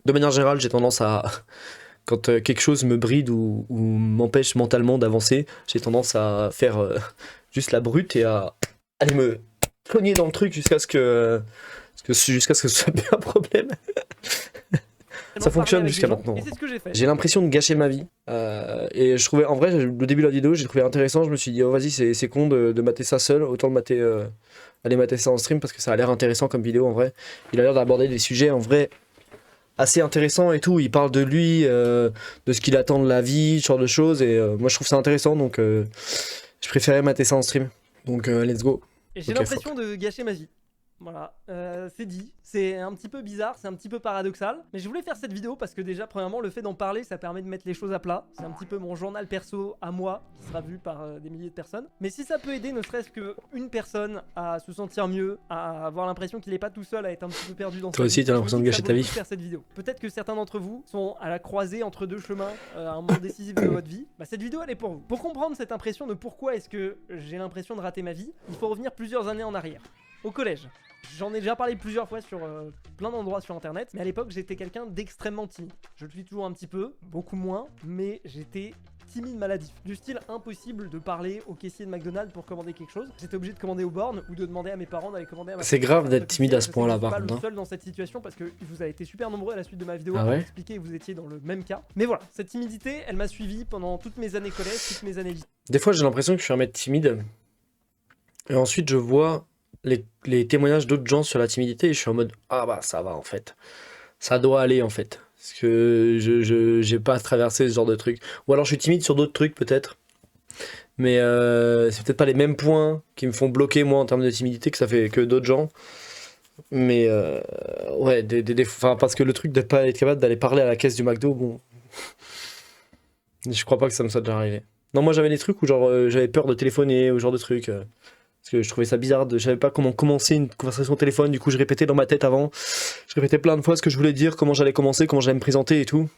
De manière générale, j'ai tendance à, quand quelque chose me bride ou m'empêche mentalement d'avancer, j'ai tendance à faire juste la brute et à aller me cogner dans le truc jusqu'à ce que ce soit bien un problème. Ça parler fonctionne avec des jusqu'à gens, maintenant. et c'est ce que j'ai fait. J'ai l'impression de gâcher ma vie. Et je trouvais, en vrai, le début de la vidéo, j'ai trouvé intéressant. Je me suis dit, oh vas-y, c'est con de mater ça seul. Autant le mater, aller mater ça en stream parce que ça a l'air intéressant comme vidéo en vrai. Il a l'air d'aborder des sujets en vrai assez intéressants et tout. Il parle de lui, de ce qu'il attend de la vie, ce genre de choses. Et moi, je trouve ça intéressant. Donc, je préférais mater ça en stream. Donc, let's go. Et j'ai Ok, l'impression de gâcher ma vie. Voilà, c'est dit. C'est un petit peu bizarre, c'est un petit peu paradoxal. Mais je voulais faire cette vidéo parce que déjà, premièrement, le fait d'en parler, ça permet de mettre les choses à plat. C'est un petit peu mon journal perso à moi, qui sera vu par des milliers de personnes. Mais si ça peut aider, ne serait-ce qu'une personne à se sentir mieux, à avoir l'impression qu'il est pas tout seul à être un petit peu perdu dans toi sa aussi, vie, t'as je me l'impression dis de que ça gâcher vaut ta le coup vie. de faire cette vidéo. Peut-être que certains d'entre vous sont à la croisée entre deux chemins, à un moment décisif de votre vie. Bah, cette vidéo, elle est pour vous. Pour comprendre cette impression de pourquoi est-ce que j'ai l'impression de rater ma vie, il faut revenir plusieurs années en arrière. Au collège. J'en ai déjà parlé plusieurs fois sur plein d'endroits sur internet, mais à l'époque j'étais quelqu'un d'extrêmement timide. Je le suis toujours un petit peu, beaucoup moins, mais j'étais timide maladif. Du style impossible de parler au caissier de McDonald's pour commander quelque chose. J'étais obligé de commander aux bornes ou de demander à mes parents d'aller commander à ma C'est place. grave d'être Petit timide à siège, ce je sais que point-là, je suis par pas le contre. Hein. seul dans cette situation parce que vous avez été super nombreux à la suite de ma vidéo Ah à ouais? expliquer que vous étiez dans le même cas. Mais voilà, cette timidité, elle m'a suivi pendant toutes mes années collège, toutes mes années lycée. Des fois, j'ai l'impression que je suis un mec timide. Et ensuite, je vois les témoignages d'autres gens sur la timidité et je suis en mode ah bah ça va en fait. Ça doit aller en fait. Parce que j'ai pas traversé ce genre de truc. Ou alors je suis timide sur d'autres trucs peut-être. Mais c'est peut-être pas les mêmes points qui me font bloquer moi en termes de timidité que ça fait que d'autres gens. Mais ouais, enfin, parce que le truc de pas être capable d'aller parler à la caisse du McDo, bon, je crois pas que ça me soit déjà arrivé. Non, moi j'avais des trucs où genre j'avais peur de téléphoner ou ce genre de trucs. Parce que je trouvais ça bizarre, je savais pas comment commencer une conversation au téléphone, du coup je répétais dans ma tête avant. Je répétais plein de fois ce que je voulais dire, comment j'allais commencer, comment j'allais me présenter et tout.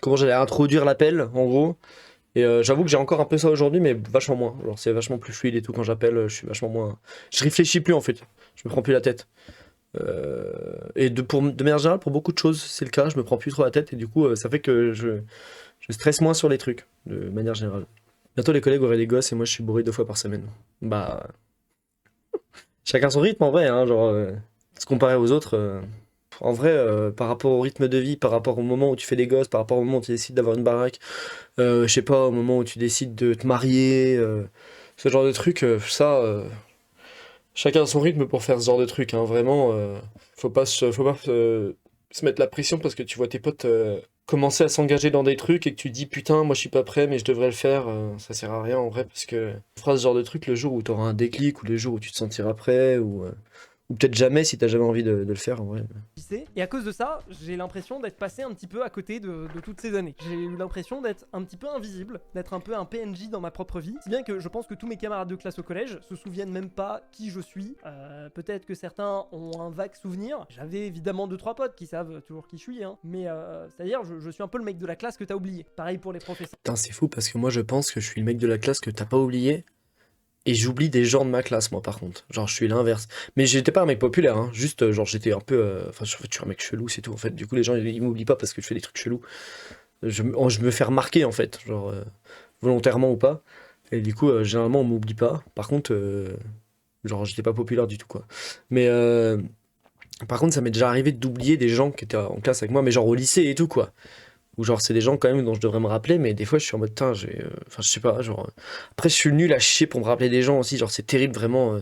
Comment j'allais introduire l'appel, en gros. Et j'avoue que j'ai encore un peu ça aujourd'hui, mais vachement moins. Genre c'est vachement plus fluide et tout quand j'appelle, je suis vachement moins. Je réfléchis plus en fait, je me prends plus la tête. Et de manière générale, pour beaucoup de choses, c'est le cas, je me prends plus trop la tête et du coup ça fait que je stresse moins sur les trucs, de manière générale. Bientôt les collègues auraient des gosses et moi je suis bourré 2 fois par semaine. Bah, chacun son rythme en vrai, hein, genre, se comparer aux autres. En vrai, par rapport au rythme de vie, par rapport au moment où tu fais des gosses, par rapport au moment où tu décides d'avoir une baraque, je sais pas, au moment où tu décides de te marier, ce genre de truc, chacun son rythme pour faire ce genre de truc, hein, vraiment, faut pas se mettre la pression parce que tu vois tes potes commencer à s'engager dans des trucs et que tu te dis putain, moi je suis pas prêt, mais je devrais le faire, ça sert à rien en vrai parce que tu feras ce genre de truc le jour où tu auras un déclic ou le jour où tu te sentiras prêt ou peut-être jamais si t'as jamais envie de le faire en vrai. Et à cause de ça, j'ai l'impression d'être passé un petit peu à côté de toutes ces années. J'ai eu l'impression d'être un petit peu invisible, d'être un peu un PNJ dans ma propre vie. Si bien que je pense que tous mes camarades de classe au collège se souviennent même pas qui je suis. Peut-être que certains ont un vague souvenir. J'avais évidemment 2-3 potes qui savent toujours qui je suis, hein. Mais c'est-à-dire, je suis un peu le mec de la classe que t'as oublié. Pareil pour les professeurs. Putain, c'est fou parce que moi je pense que je suis le mec de la classe que t'as pas oublié. Et j'oublie des gens de ma classe, moi, par contre. Genre, je suis l'inverse. Mais j'étais pas un mec populaire, hein. Juste, genre, j'étais un peu. Enfin, je suis un mec chelou, c'est tout, en fait. Du coup, les gens, ils m'oublient pas parce que je fais des trucs chelous. Je me fais remarquer, en fait. Genre, volontairement ou pas. Et du coup, généralement, on m'oublie pas. Par contre, genre, j'étais pas populaire du tout, quoi. Mais, par contre, ça m'est déjà arrivé d'oublier des gens qui étaient en classe avec moi, mais genre au lycée et tout, quoi. Ou genre c'est des gens quand même dont je devrais me rappeler, mais des fois je suis en mode putain, enfin je sais pas, genre. Après je suis nul à chier pour me rappeler des gens aussi, genre c'est terrible vraiment.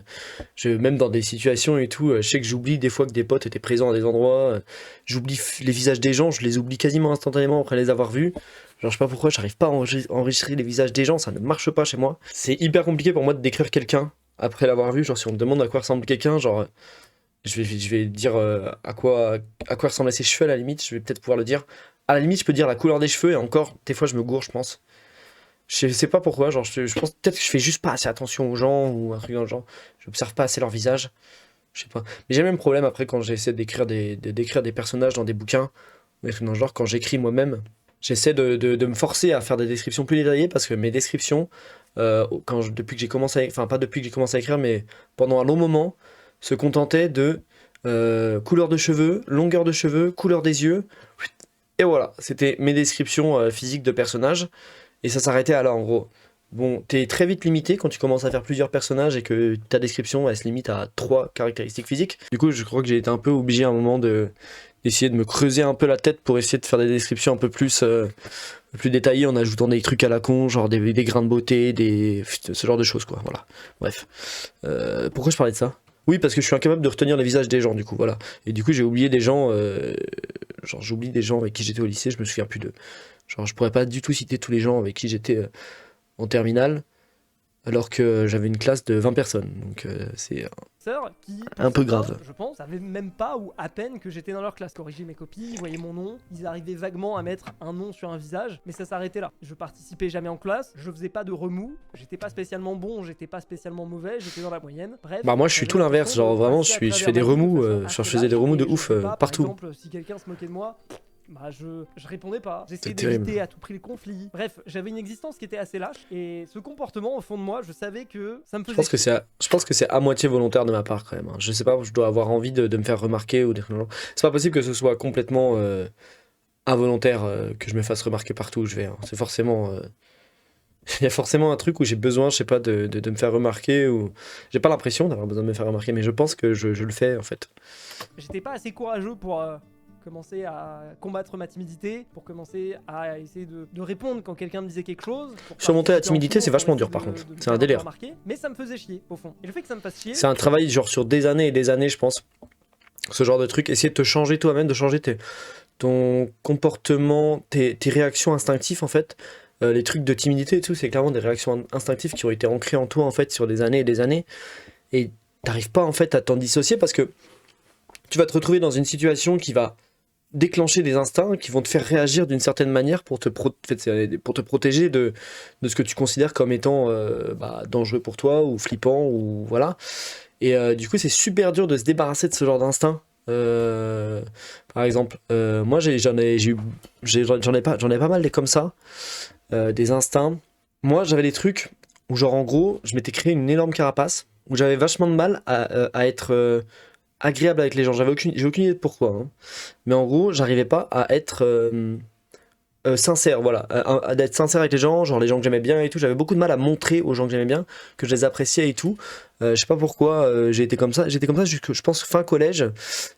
Même dans des situations et tout, je sais que j'oublie des fois que des potes étaient présents à des endroits, j'oublie les visages des gens, je les oublie quasiment instantanément après les avoir vus. Genre je sais pas pourquoi, j'arrive pas à enregistrer les visages des gens, ça ne marche pas chez moi. C'est hyper compliqué pour moi de décrire quelqu'un après l'avoir vu, genre si on me demande à quoi ressemble quelqu'un, genre je vais dire à quoi ressemblaient ses cheveux à la limite, je vais peut-être pouvoir le dire. À la limite, je peux dire la couleur des cheveux et encore, des fois, je me gourre, je pense. Je sais pas pourquoi, genre, je pense peut-être que je fais juste pas assez attention aux gens ou un truc dans le genre. J'observe pas assez leur visage, je sais pas. Mais j'ai le même problème après quand j'essaie d'écrire des personnages dans des bouquins ou des trucs dans le genre. Quand j'écris moi-même, j'essaie de me forcer à faire des descriptions plus détaillées parce que mes descriptions, depuis que j'ai commencé enfin, pas depuis que j'ai commencé à écrire, mais pendant un long moment, se contentaient de couleur de cheveux, longueur de cheveux, couleur des yeux. Et voilà, c'était mes descriptions physiques de personnages. Et ça s'arrêtait à là en gros. Bon, t'es très vite limité quand tu commences à faire plusieurs personnages et que ta description elle se limite à 3 caractéristiques physiques. Du coup, je crois que j'ai été un peu obligé à un moment d'essayer de me creuser un peu la tête pour essayer de faire des descriptions un peu plus détaillées en ajoutant des trucs à la con, genre des grains de beauté, ce genre de choses quoi. Voilà. Bref. Pourquoi je parlais de ça? Oui, parce que je suis incapable de retenir les visages des gens, du coup, voilà. Et du coup, j'ai oublié des gens, genre j'oublie des gens avec qui j'étais au lycée, je me souviens plus de. Genre, je pourrais pas du tout citer tous les gens avec qui j'étais en terminale, alors que j'avais une classe de 20 personnes, donc c'est Sœurs qui, un peu certains, grave. je pense, savaient même pas ou à peine que j'étais dans leur classe. Corriger mes copies, ils voyaient mon nom, ils arrivaient vaguement à mettre un nom sur un visage, mais ça s'arrêtait là. Je participais jamais en classe, je faisais pas de remous, j'étais pas spécialement bon, j'étais pas spécialement mauvais, j'étais dans la moyenne. Bref. Bah moi je suis tout l'inverse, genre vraiment je fais des remous, je faisais des remous de ouf partout. Par exemple, si quelqu'un se moquait de moi, bah je répondais pas, j'essayais terrible. d'éviter à tout prix le conflit. Bref, j'avais une existence qui était assez lâche et ce comportement au fond de moi, je savais que ça me faisait. Je pense que c'est à moitié volontaire de ma part quand même. Hein. Je sais pas, je dois avoir envie de me faire remarquer ou des trucs. C'est pas possible que ce soit complètement involontaire que je me fasse remarquer partout où je vais. Hein. C'est forcément il y a forcément un truc où j'ai besoin, je sais pas, de me faire remarquer ou j'ai pas l'impression d'avoir besoin de me faire remarquer, mais je pense que je le fais en fait. J'étais pas assez courageux pour commencer à combattre ma timidité, pour commencer à essayer de répondre quand quelqu'un me disait quelque chose. Surmonter la timidité, c'est vachement dur par contre. C'est un délire. Remarquer, mais ça me faisait chier au fond. Et le fait que ça me fasse chier. C'est un travail genre sur des années et des années, je pense. Ce genre de truc, essayer de te changer toi-même, de changer ton comportement, tes réactions instinctives en fait. Les trucs de timidité et tout, c'est clairement des réactions instinctives qui ont été ancrées en toi en fait sur des années et des années. Et t'arrives pas en fait à t'en dissocier parce que tu vas te retrouver dans une situation qui va déclencher des instincts qui vont te faire réagir d'une certaine manière pour te protéger de ce que tu considères comme étant dangereux pour toi ou flippant ou voilà. Et du coup, c'est super dur de se débarrasser de ce genre d'instinct. Par exemple, moi j'en ai pas mal des comme ça, des instincts. Moi j'avais des trucs où genre en gros, je m'étais créé une énorme carapace où j'avais vachement de mal à être agréable avec les gens. J'ai aucune idée de pourquoi, hein. Mais en gros, j'arrivais pas à être sincère, voilà, d'être sincère avec les gens, genre les gens que j'aimais bien et tout. J'avais beaucoup de mal à montrer aux gens que j'aimais bien que je les appréciais et tout. Je sais pas pourquoi j'ai été comme ça. J'étais comme ça jusque, je pense, fin collège.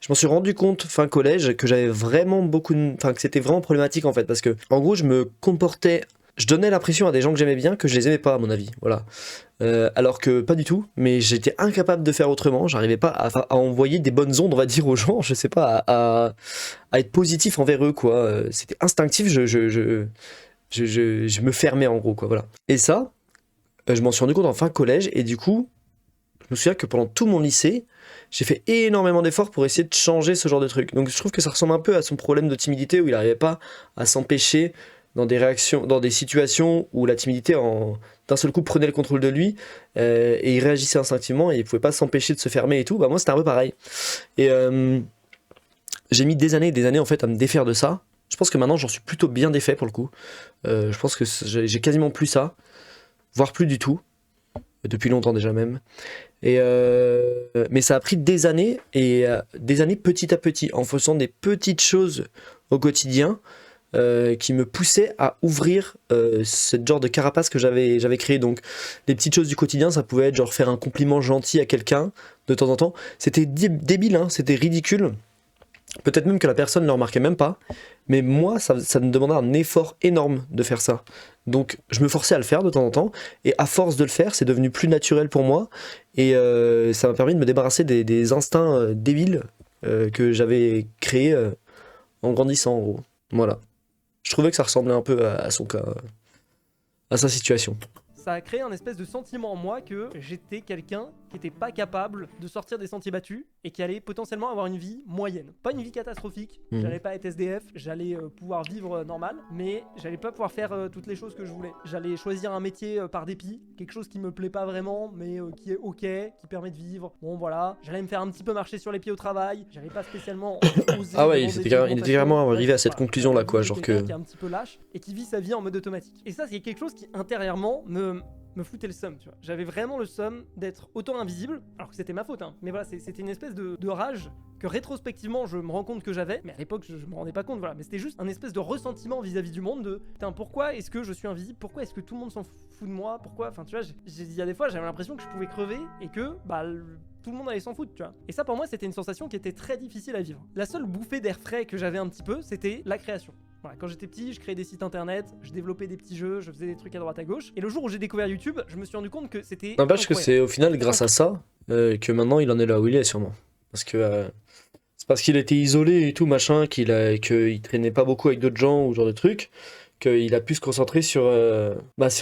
Je m'en suis rendu compte fin collège que j'avais vraiment que c'était vraiment problématique en fait, parce que en gros, je donnais l'impression à des gens que j'aimais bien que je les aimais pas à mon avis, voilà. Alors que pas du tout, mais j'étais incapable de faire autrement, j'arrivais pas à envoyer des bonnes ondes, on va dire, aux gens, je sais pas, à être positif envers eux, quoi. C'était instinctif, je me fermais en gros, quoi, voilà. Et ça, je m'en suis rendu compte en fin collège, et du coup, je me souviens que pendant tout mon lycée, j'ai fait énormément d'efforts pour essayer de changer ce genre de truc. Donc je trouve que ça ressemble un peu à son problème de timidité où il n'arrivait pas à s'empêcher dans des réactions, dans des situations où la timidité d'un seul coup prenait le contrôle de lui et il réagissait instinctivement et il pouvait pas s'empêcher de se fermer et tout. Bah moi c'était un peu pareil. Et j'ai mis des années en fait à me défaire de ça. Je pense que maintenant j'en suis plutôt bien défait pour le coup. Je pense que j'ai quasiment plus ça, voire plus du tout, depuis longtemps déjà même. Et mais ça a pris des années et des années petit à petit en faisant des petites choses au quotidien. Qui me poussait à ouvrir ce genre de carapace que j'avais créé. Donc les petites choses du quotidien, ça pouvait être genre faire un compliment gentil à quelqu'un de temps en temps. C'était débile, hein, c'était ridicule. Peut-être même que la personne ne le remarquait même pas. Mais moi, ça me demandait un effort énorme de faire ça. Donc je me forçais à le faire de temps en temps. Et à force de le faire, c'est devenu plus naturel pour moi. Et ça m'a permis de me débarrasser des instincts débiles que j'avais créés en grandissant en gros. Voilà. Je trouvais que ça ressemblait un peu à son cas, à sa situation. Ça a créé un espèce de sentiment en moi que j'étais quelqu'un qui était pas capable de sortir des sentiers battus et qui allait potentiellement avoir une vie moyenne. Pas une vie catastrophique, j'allais pas être SDF, j'allais pouvoir vivre normal, mais j'allais pas pouvoir faire toutes les choses que je voulais. J'allais choisir un métier par dépit, quelque chose qui me plaît pas vraiment, mais qui est ok, qui permet de vivre. Bon voilà, j'allais me faire un petit peu marcher sur les pieds au travail, j'allais pas spécialement oser. Ah ouais, il était vraiment arrivé à cette conclusion là quoi, genre que... Qui est un petit peu lâche et qui vit sa vie en mode automatique. Et ça c'est quelque chose qui intérieurement me me foutait le seum, tu vois. J'avais vraiment le seum d'être autant invisible, alors que c'était ma faute, hein. Mais voilà, c'était une espèce de rage que rétrospectivement je me rends compte que j'avais, mais à l'époque je me rendais pas compte, voilà. Mais c'était juste un espèce de ressentiment vis-à-vis du monde de putain, pourquoi est-ce que je suis invisible, pourquoi est-ce que tout le monde s'en fout de moi, pourquoi, enfin tu vois, il y a des fois j'avais l'impression que je pouvais crever et que bah tout le monde allait s'en foutre, tu vois. Et ça pour moi c'était une sensation qui était très difficile à vivre. La seule bouffée d'air frais que j'avais un petit peu, c'était la création. Voilà, quand j'étais petit, je créais des sites internet, je développais des petits jeux, je faisais des trucs à droite à gauche. Et le jour où j'ai découvert YouTube, je me suis rendu compte que c'était N'empêche que incroyable. c'est au final grâce à ça que maintenant il en est là où il est sûrement. Parce que c'est parce qu'il était isolé et tout machin, qu'il traînait pas beaucoup avec d'autres gens ou ce genre de trucs, qu'il a pu se concentrer sur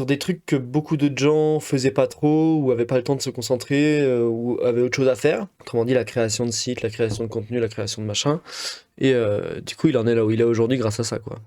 des trucs que beaucoup d'autres gens faisaient pas trop ou avaient pas le temps de se concentrer ou avaient autre chose à faire. Autrement dit la création de sites, la création de contenu, la création de machin. Et du coup il en est là où il est aujourd'hui grâce à ça quoi.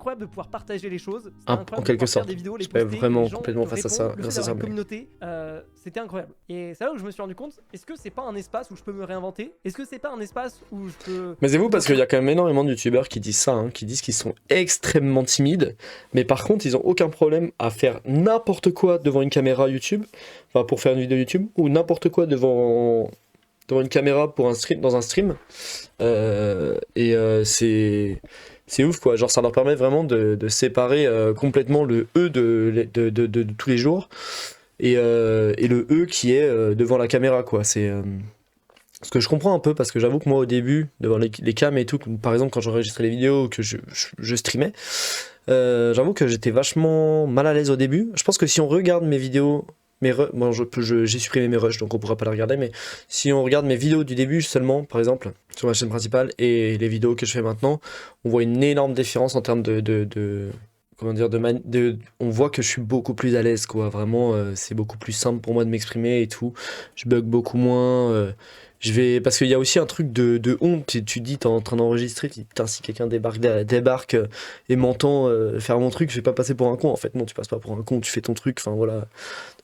Incroyable de pouvoir partager les choses, c'était En incroyable quelque de pouvoir faire sorte. des vidéos, les Je suis poster, vraiment les gens complètement te face à ça, répondent, le grâce fait à ça, d'avoir une mais- communauté, c'était incroyable. Et c'est là où je me suis rendu compte, est-ce que c'est pas un espace où je peux me réinventer? Est-ce que c'est pas un espace où je peux... Mais c'est vous parce qu'il y a quand même énormément de youtubeurs qui disent ça, hein, qui disent qu'ils sont extrêmement timides, mais par contre ils ont aucun problème à faire n'importe quoi devant une caméra YouTube, enfin pour faire une vidéo YouTube, ou n'importe quoi devant une caméra pour dans un stream. C'est ouf quoi, genre ça leur permet vraiment de séparer complètement le eux de tous les jours et le eux qui est devant la caméra quoi. C'est ce que je comprends un peu parce que j'avoue que moi au début, devant les cams et tout, par exemple quand j'enregistrais les vidéos ou que je streamais, j'avoue que j'étais vachement mal à l'aise au début. Je pense que si on regarde mes vidéos, bon, j'ai supprimé mes rushs donc on pourra pas les regarder, mais si on regarde mes vidéos du début seulement, par exemple, sur ma chaîne principale et les vidéos que je fais maintenant, on voit une énorme différence en termes comment dire, on voit que je suis beaucoup plus à l'aise, quoi. Vraiment, c'est beaucoup plus simple pour moi de m'exprimer et tout. Je bug beaucoup moins. Parce qu'il y a aussi un truc de honte. Tu dis, t'es en train d'enregistrer, tu dis, putain, si quelqu'un débarque et m'entend faire mon truc, je vais pas passer pour un con. En fait, non, tu passes pas pour un con, tu fais ton truc. Enfin, voilà.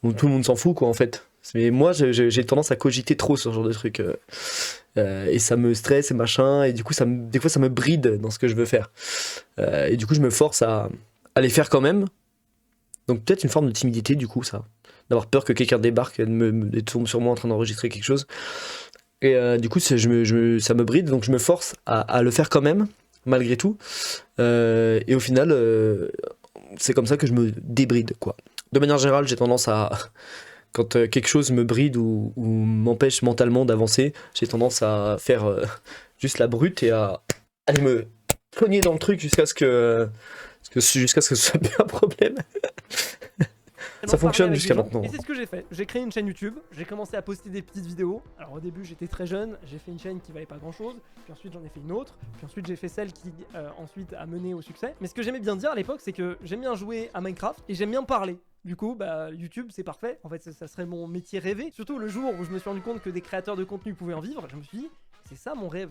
Donc, tout le monde s'en fout, quoi, en fait. Mais moi, j'ai tendance à cogiter trop sur ce genre de truc. Et ça me stresse et machin. Et du coup, des fois, ça me bride dans ce que je veux faire. Et du coup, je me force à les faire quand même. Donc peut-être une forme de timidité du coup ça. D'avoir peur que quelqu'un débarque et tombe sur moi en train d'enregistrer quelque chose. Et du coup ça me bride donc je me force à le faire quand même, malgré tout. Et au final c'est comme ça que je me débride quoi. De manière générale j'ai tendance à... Quand quelque chose me bride ou m'empêche mentalement d'avancer, j'ai tendance à faire juste la brute et à aller me cogner dans le truc jusqu'à ce que ce soit plus un problème. Ça fonctionne Avec jusqu'à des gens, maintenant. Et c'est ce que j'ai fait. J'ai créé une chaîne YouTube, j'ai commencé à poster des petites vidéos. Alors au début j'étais très jeune, j'ai fait une chaîne qui valait pas grand chose, puis ensuite j'en ai fait une autre, puis ensuite j'ai fait celle qui ensuite a mené au succès. Mais ce que j'aimais bien dire à l'époque c'est que j'aime bien jouer à Minecraft et j'aime bien parler. Du coup, bah, YouTube c'est parfait, en fait ça serait mon métier rêvé. Surtout le jour où je me suis rendu compte que des créateurs de contenu pouvaient en vivre, je me suis dit, c'est ça mon rêve.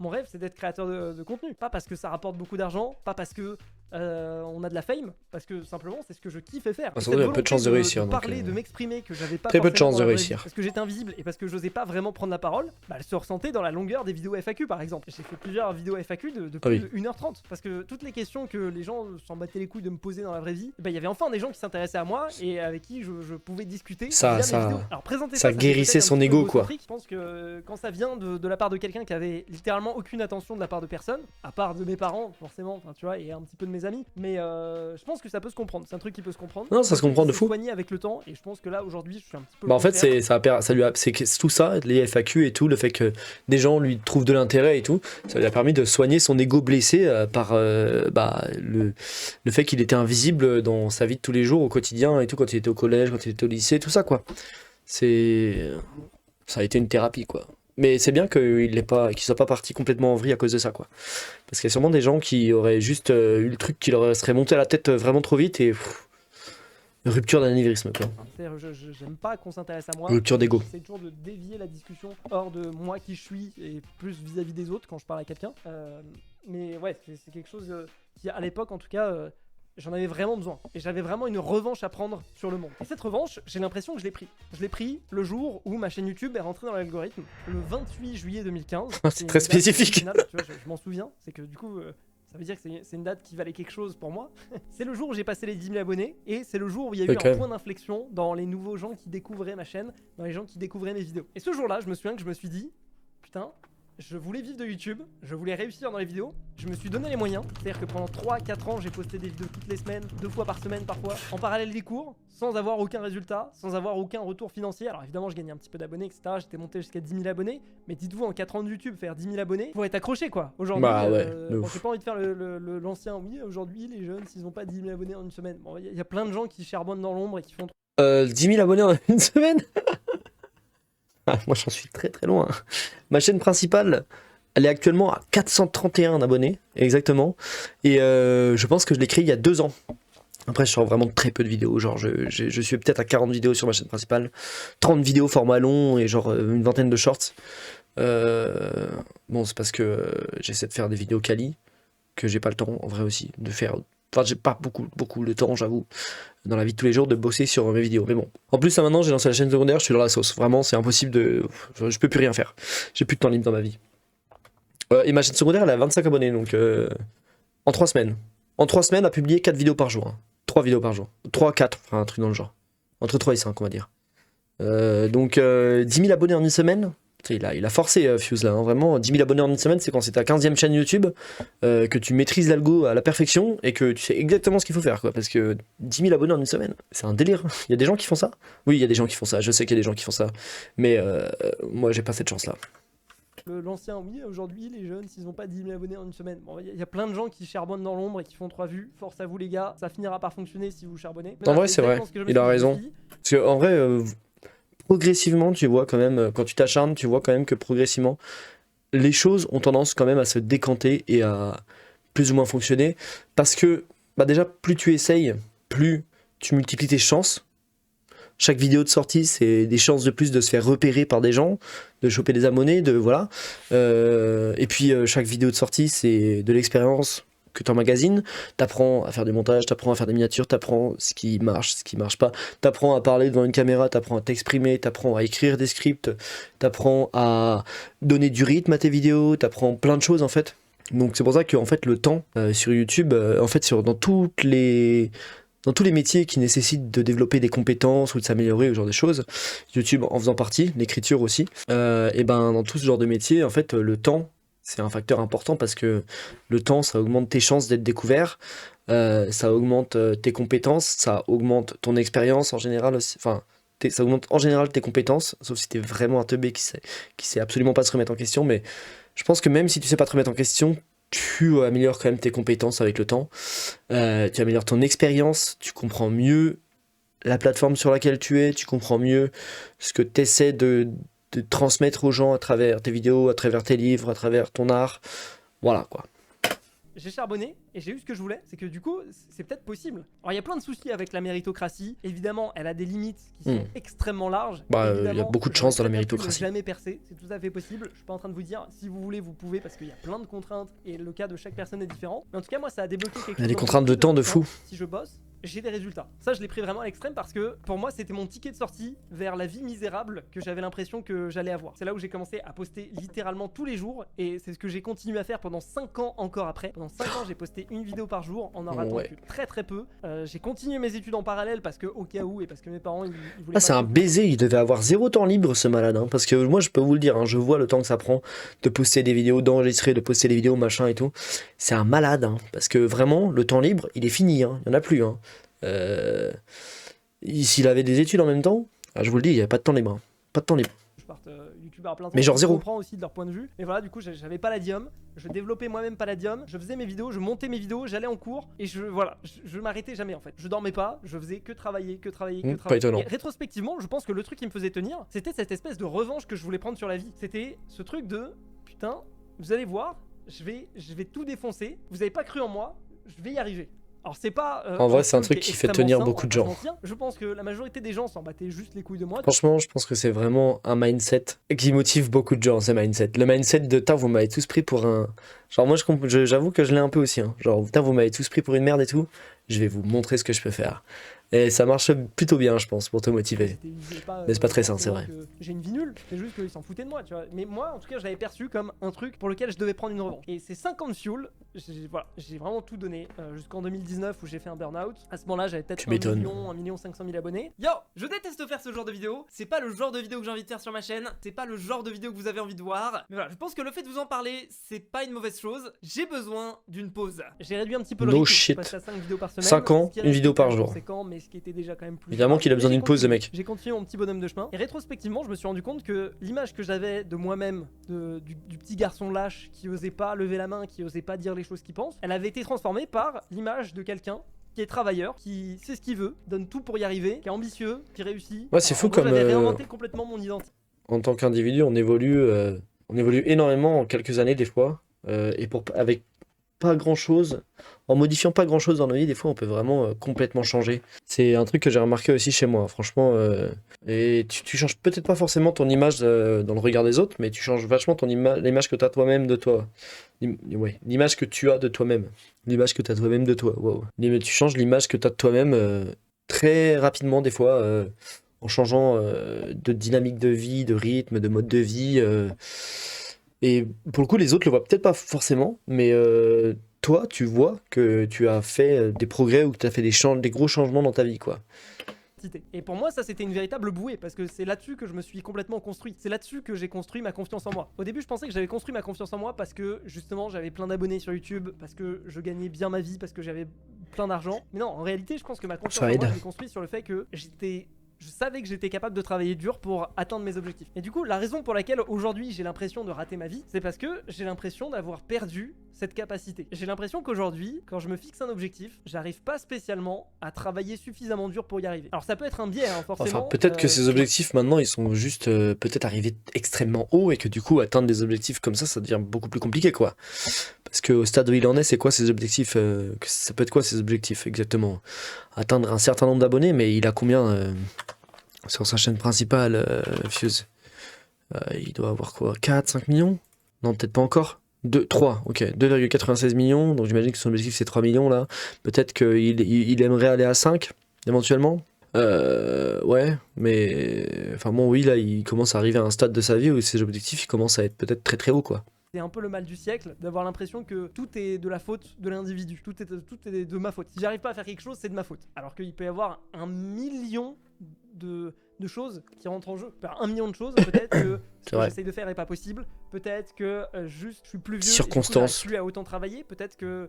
Mon rêve, c'est d'être créateur de contenu. Pas parce que ça rapporte beaucoup d'argent, pas parce que on a de la fame, parce que simplement c'est ce que je kiffais faire. Ah, surtout, il y a peu de chances de réussir, De donc, parler, de m'exprimer, que j'avais pas très peu de forcément chances dans de la vraie vie, réussir. parce que j'étais invisible et parce que j'osais pas vraiment prendre la parole, bah, elle se ressentait dans la longueur des vidéos FAQ par exemple. J'ai fait plusieurs vidéos FAQ de plus oui. de 1h30 parce que toutes les questions que les gens s'en battaient les couilles de me poser dans la vraie vie, bah, il y avait enfin des gens qui s'intéressaient à moi et avec qui je pouvais discuter Ça- via ça- mes vidéos. Alors présenter ça fait guérissait peut-être un son petit peu ego, quoi. égocentrique. Je pense que quand ça vient de la part de quelqu'un qui avait littéralement aucune attention de la part de personne, à part de mes parents forcément, enfin tu vois, et un petit peu de mes amis, mais je pense que ça peut se comprendre, c'est un truc qui peut se comprendre. Non, ça se comprend de fou. Soigner avec le temps et je pense que là aujourd'hui je suis un petit peu Bah en fait, contraire. c'est tout ça, les FAQ et tout, le fait que des gens lui trouvent de l'intérêt et tout, ça lui a permis de soigner son ego blessé par le fait qu'il était invisible dans sa vie de tous les jours, au quotidien et tout, quand il était au collège, quand il était au lycée, tout ça quoi. Ça a été une thérapie quoi. Mais c'est bien qu'il soit pas parti complètement en vrille à cause de ça quoi. Parce qu'il y a sûrement des gens qui auraient juste eu le truc qui leur serait monté à la tête vraiment trop vite et rupture d'anévrisme quoi. C'est-à-dire, j'aime pas qu'on s'intéresse à moi. Rupture d'ego. J'essaie toujours de dévier la discussion hors de moi qui je suis et plus vis-à-vis des autres quand je parle à quelqu'un. Mais ouais, c'est quelque chose qui à l'époque en tout cas j'en avais vraiment besoin. Et j'avais vraiment une revanche à prendre sur le monde. Et cette revanche, j'ai l'impression que je l'ai pris. Je l'ai pris le jour où ma chaîne YouTube est rentrée dans l'algorithme, le 28 juillet 2015. C'est très une date spécifique. originale, tu vois, je m'en souviens. C'est que du coup, Ça veut dire que c'est une date qui valait quelque chose pour moi. C'est le jour où j'ai passé les 10 000 abonnés et c'est le jour où il y a eu Ok. un point d'inflexion dans les nouveaux gens qui découvraient ma chaîne, dans les gens qui découvraient mes vidéos. Et ce jour-là, je me souviens que je me suis dit, putain, je voulais vivre de YouTube, je voulais réussir dans les vidéos, je me suis donné les moyens, c'est-à-dire que pendant 3-4 ans, j'ai posté des vidéos toutes les semaines, 2 fois par semaine parfois, en parallèle des cours, sans avoir aucun résultat, sans avoir aucun retour financier. Alors évidemment, je gagnais un petit peu d'abonnés, etc. J'étais monté jusqu'à 10 000 abonnés, mais dites-vous, en 4 ans de YouTube, faire 10 000 abonnés, pour être accroché quoi. Aujourd'hui, Bah ouais, de bon, ouf. j'ai pas envie de faire l'ancien, oui, aujourd'hui, les jeunes, s'ils ont pas 10 000 abonnés en une semaine. Bon, il y a plein de gens qui charbonnent dans l'ombre et qui font 10 000 abonnés en une semaine? Ah, moi j'en suis très très loin. Ma chaîne principale, elle est actuellement à 431 abonnés, exactement. Et je pense que je l'ai créée il y a 2 ans. Après, je sors vraiment très peu de vidéos. Genre, je suis peut-être à 40 vidéos sur ma chaîne principale, 30 vidéos format long et genre une vingtaine de shorts. Bon, c'est parce que j'essaie de faire des vidéos quali, que j'ai pas le temps, en vrai aussi, de faire. Enfin, j'ai pas beaucoup le temps, j'avoue, dans la vie de tous les jours, de bosser sur mes vidéos. Mais bon. En plus, là maintenant, j'ai lancé la chaîne secondaire, je suis dans la sauce. Vraiment, c'est impossible de. Je peux plus rien faire. J'ai plus de temps libre dans ma vie. Et ma chaîne secondaire, elle a 25 abonnés, donc en 3 semaines. En 3 semaines, elle a publié 4 vidéos par jour. Hein. 3 vidéos par jour. 3, 4, enfin un truc dans le genre. Entre 3 et 5, on va dire. Donc 10 000 abonnés en une semaine. Il a forcé Fuse là, hein, vraiment. 10 000 abonnés en une semaine, c'est quand c'est ta 15e chaîne YouTube, que tu maîtrises l'algo à la perfection et que tu sais exactement ce qu'il faut faire, quoi. Parce que 10 000 abonnés en une semaine, c'est un délire. Il y a des gens qui font ça. Oui, il y a des gens qui font ça. Je sais qu'il y a des gens qui font ça. Mais moi, j'ai pas cette chance-là. l'ancien, oui, aujourd'hui, les jeunes, s'ils ont pas 10 000 abonnés en une semaine. Bon, il y a plein de gens qui charbonnent dans l'ombre et qui font 3 vues. Force à vous, les gars, ça finira par fonctionner si vous charbonnez. Mais En voilà, vrai, c'est vrai. exactement ce que je me Il a suis raison. dit. Parce que en vrai, progressivement, tu vois quand même, quand tu t'acharnes, tu vois quand même que progressivement, les choses ont tendance quand même à se décanter et à plus ou moins fonctionner. Parce que, bah déjà, plus tu essayes, plus tu multiplies tes chances. Chaque vidéo de sortie, c'est des chances de plus de se faire repérer par des gens, de choper des abonnés, de voilà. Et puis, chaque vidéo de sortie, c'est de l'expérience que tu emmagasines. T'apprends à faire du montage, t'apprends à faire des miniatures, t'apprends ce qui marche pas. T'apprends à parler devant une caméra, t'apprends à t'exprimer, t'apprends à écrire des scripts, t'apprends à donner du rythme à tes vidéos, t'apprends plein de choses en fait. Donc c'est pour ça que en fait le temps sur YouTube, en fait dans tous les métiers qui nécessitent de développer des compétences ou de s'améliorer, ce genre de choses, YouTube en faisant partie, l'écriture aussi, et ben dans tout ce genre de métier, en fait, le temps, c'est un facteur important parce que le temps, ça augmente tes chances d'être découvert, ça augmente tes compétences, ça augmente ton expérience en général aussi, enfin, ça augmente en général tes compétences, sauf si t'es vraiment un teubé qui sait absolument pas se remettre en question, mais je pense que même si tu sais pas te remettre en question, tu améliores quand même tes compétences avec le temps, tu améliores ton expérience, tu comprends mieux la plateforme sur laquelle tu es, tu comprends mieux ce que tu essaies de transmettre aux gens à travers tes vidéos, à travers tes livres, à travers ton art. Voilà quoi. J'ai charbonné et j'ai eu ce que je voulais, c'est que du coup, c'est peut-être possible. Alors il y a plein de soucis avec la méritocratie. Évidemment, elle a des limites qui sont extrêmement larges. Bah, il y a Évidemment, beaucoup de chance dans la j'aurais très bien pu méritocratie. ne jamais percer, c'est tout à fait possible. Je suis pas en train de vous dire, si vous voulez, vous pouvez, parce qu'il y a plein de contraintes et le cas de chaque personne est différent. Mais en tout cas, moi, ça a débloqué quelque chose. Il y a des dans contraintes mon de esprit temps de me fou. disant, si je bosse, j'ai des résultats. Ça, je l'ai pris vraiment à l'extrême parce que pour moi, c'était mon ticket de sortie vers la vie misérable que j'avais l'impression que j'allais avoir. C'est là où j'ai commencé à poster littéralement tous les jours et c'est ce que j'ai continué à faire pendant 5 ans encore après. Pendant 5 ans, j'ai posté une vidéo par jour en ratant Ouais. que très très peu. J'ai continué mes études en parallèle parce que au cas où et parce que mes parents ils voulaient Ah, c'est pas un que- baiser, il devait avoir 0 temps libre ce malade, hein, parce que moi je peux vous le dire, hein, je vois le temps que ça prend de poster des vidéos, d'enregistrer, de poster des vidéos, machin et tout. C'est un malade, hein, parce que vraiment le temps libre il est fini, hein, il n'y en a plus. Hein. S'il avait des études en même temps, ah, je vous le dis, il n'y avait pas de temps libre. Hein. Pas de temps libre. je parte youtubeur à plein temps. Mais genre Je zéro. comprends aussi de leur point de vue. Mais voilà, du coup, j'avais Palladium. Je développais moi-même Palladium. Je faisais mes vidéos, je montais mes vidéos, j'allais en cours et je m'arrêtais jamais en fait. Je dormais pas, je faisais que travailler, que travailler, que Pas travailler. étonnant. Et rétrospectivement, je pense que le truc qui me faisait tenir, c'était cette espèce de revanche que je voulais prendre sur la vie. C'était ce truc de putain, vous allez voir, je vais tout défoncer. Vous avez pas cru en moi, je vais y arriver. Alors c'est pas En vrai, c'est un truc truc qui fait extrêmement tenir sain, beaucoup on de va pas gens. se mentir. Je pense que la majorité des gens s'en battaient juste les couilles de moi. Franchement, je pense que c'est vraiment un mindset qui motive beaucoup de gens, ce mindset. Le mindset de putain, vous m'avez tous pris pour un. Genre, moi, j'avoue que je l'ai un peu aussi. Hein. Genre, putain, vous m'avez tous pris pour une merde et tout. Je vais vous montrer ce que je peux faire. Et ça marche plutôt bien, je pense, pour te motiver. C'était pas, Mais c'est pas très sain, c'est forcément vrai. que j'ai une vie nulle, c'est juste qu'ils s'en foutaient de moi, tu vois. Mais moi, en tout cas, je l'avais perçu comme un truc pour lequel je devais prendre une revanche. Et ces 50 fuel, voilà, j'ai vraiment tout donné jusqu'en 2019 où j'ai fait un burn-out. À ce moment-là, j'avais peut-être Tu m'étonnes. 1 million 500 000 abonnés. Yo, je déteste faire ce genre de vidéo. C'est pas le genre de vidéo que j'ai envie de faire sur ma chaîne. C'est pas le genre de vidéo que vous avez envie de voir. Mais voilà, je pense que le fait de vous en parler, c'est pas une mauvaise chose. J'ai besoin d'une pause. J'ai réduit un petit peu le No rythme. Je shit. passe à 5 vidéos par semaine. 5 ans, ce qui une reste vidéo par quand même jour. conséquent, mais ce qui était déjà quand même plus. Évidemment qu'il a besoin Mais d'une pause, ce mec. j'ai continué mon petit bonhomme de chemin. Et rétrospectivement, je me suis rendu compte que l'image que j'avais de moi-même, du petit garçon lâche qui osait pas lever la main, qui osait pas dire les choses qu'il pense, elle avait été transformée par l'image de quelqu'un qui est travailleur, qui sait ce qu'il veut, donne tout pour y arriver, qui est ambitieux, qui réussit. Ouais, c'est fou en gros, comme, j'avais réinventé complètement mon identité. En tant qu'individu, on évolue énormément en quelques années des fois, et avec pas grand-chose, en modifiant pas grand-chose dans nos vies, des fois on peut vraiment complètement changer. C'est un truc que j'ai remarqué aussi chez moi, franchement. Et tu changes peut-être pas forcément ton image dans le regard des autres, mais tu changes vachement l'image que tu as toi-même de toi. Ouais, l'image que tu as de toi-même. L'image que tu as toi-même de toi. Wow. Tu changes l'image que tu as de toi-même très rapidement des fois. En changeant de dynamique de vie, de rythme, de mode de vie. Et pour le coup, les autres le voient peut-être pas forcément, mais toi, tu vois que tu as fait des progrès ou que tu as fait des gros changements dans ta vie, quoi. Et pour moi, ça c'était une véritable bouée parce que c'est là-dessus que je me suis complètement construit. C'est là-dessus que j'ai construit ma confiance en moi. Au début, je pensais que j'avais construit ma confiance en moi parce que justement j'avais plein d'abonnés sur YouTube, parce que je gagnais bien ma vie, parce que j'avais plein d'argent. Mais non, en réalité, je pense que ma confiance en moi, je l'ai construit sur le fait que je savais que j'étais capable de travailler dur pour atteindre mes objectifs. Et du coup, la raison pour laquelle aujourd'hui j'ai l'impression de rater ma vie, c'est parce que j'ai l'impression d'avoir perdu cette capacité. J'ai l'impression qu'aujourd'hui, quand je me fixe un objectif, j'arrive pas spécialement à travailler suffisamment dur pour y arriver. Alors ça peut être un biais, hein, forcément. Enfin, peut-être que ces objectifs maintenant, ils sont juste peut-être arrivés extrêmement haut et que du coup, atteindre des objectifs comme ça devient beaucoup plus compliqué, quoi. Parce qu'au stade où il en est, c'est quoi ses objectifs ça peut être quoi ses objectifs exactement? Atteindre un certain nombre d'abonnés, mais il a combien sur sa chaîne principale, Fuse? Il doit avoir quoi? 4, 5 millions? Non, peut-être pas encore. 2, 3, ok. 2,96 millions, donc j'imagine que son objectif c'est 3 millions là. Peut-être qu'il aimerait aller à 5, éventuellement. Ouais, mais... Enfin bon, oui, là, il commence à arriver à un stade de sa vie où ses objectifs, ils commencent à être peut-être très très hauts, quoi. C'est un peu le mal du siècle d'avoir l'impression que tout est de la faute de l'individu. Tout est de ma faute. Si j'arrive pas à faire quelque chose, c'est de ma faute. Alors qu'il peut y avoir 1 million de choses qui rentrent en jeu. 1 million de choses, peut-être que ce que j'essaye de faire est pas possible. Peut-être que juste je suis plus vieux Circonstances. et j'arrive plus à autant travailler. Peut-être que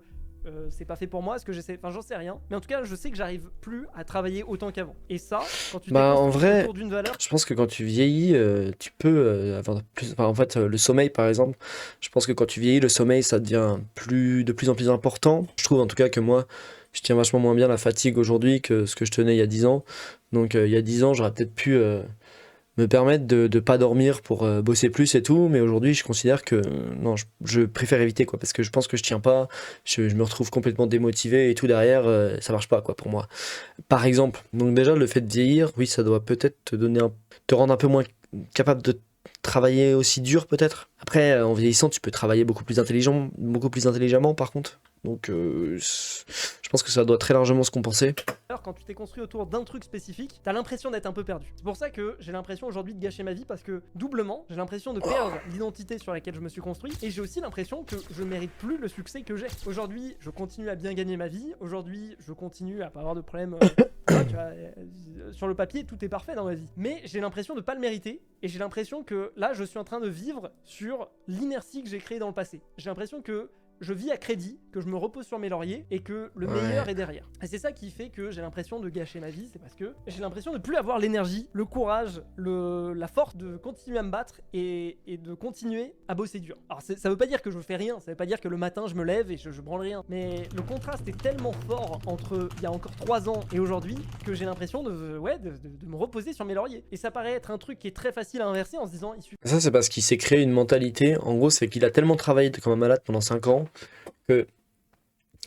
c'est pas fait pour moi, ce que j'essaie, enfin j'en sais rien, mais en tout cas je sais que j'arrive plus à travailler autant qu'avant. Et ça, quand tu t'es en vrai, autour d'une valeur, je pense que quand tu vieillis, tu peux avoir plus. Enfin, en fait, le sommeil, par exemple, je pense que quand tu vieillis, le sommeil, ça devient de plus en plus important. Je trouve en tout cas que moi, je tiens vachement moins bien la fatigue aujourd'hui que ce que je tenais il y a 10 ans. Donc, il y a 10 ans, j'aurais peut-être pu me permettre de pas dormir pour bosser plus et tout, mais aujourd'hui je considère que non, je préfère éviter, quoi, parce que je pense que je tiens pas, je me retrouve complètement démotivé et tout derrière, ça marche pas, quoi, pour moi. Par exemple, donc déjà le fait de vieillir, oui, ça doit peut-être te rendre un peu moins capable de travailler aussi dur, peut-être. Après, en vieillissant, tu peux travailler beaucoup plus intelligemment par contre. Donc je pense que ça doit très largement se compenser. alors quand tu t'es construit autour d'un truc spécifique, t'as l'impression d'être un peu perdu. C'est pour ça que j'ai l'impression aujourd'hui de gâcher ma vie, parce que doublement, j'ai l'impression de perdre l'identité sur laquelle je me suis construit, et j'ai aussi l'impression que je mérite plus le succès que j'ai. Aujourd'hui, je continue à bien gagner ma vie, aujourd'hui, je continue à pas avoir de problème. Tu vois, sur le papier, tout est parfait dans ma vie. Mais j'ai l'impression de pas le mériter, et j'ai l'impression que là, je suis en train de vivre sur l'inertie que j'ai créée dans le passé. J'ai l'impression que je vis à crédit, que je me repose sur mes lauriers et que le meilleur est derrière. Et c'est ça qui fait que j'ai l'impression de gâcher ma vie, c'est parce que j'ai l'impression de plus avoir l'énergie, le courage, la force de continuer à me battre et de continuer à bosser dur. Alors ça veut pas dire que je fais rien, ça veut pas dire que le matin je me lève et je branle rien, mais le contraste est tellement fort entre il y a encore 3 ans et aujourd'hui que j'ai l'impression de me reposer sur mes lauriers. Et ça paraît être un truc qui est très facile à inverser en se disant il suffit. Ça, c'est parce qu'il s'est créé une mentalité. En gros, c'est qu'il a tellement travaillé comme un malade pendant 5 ans que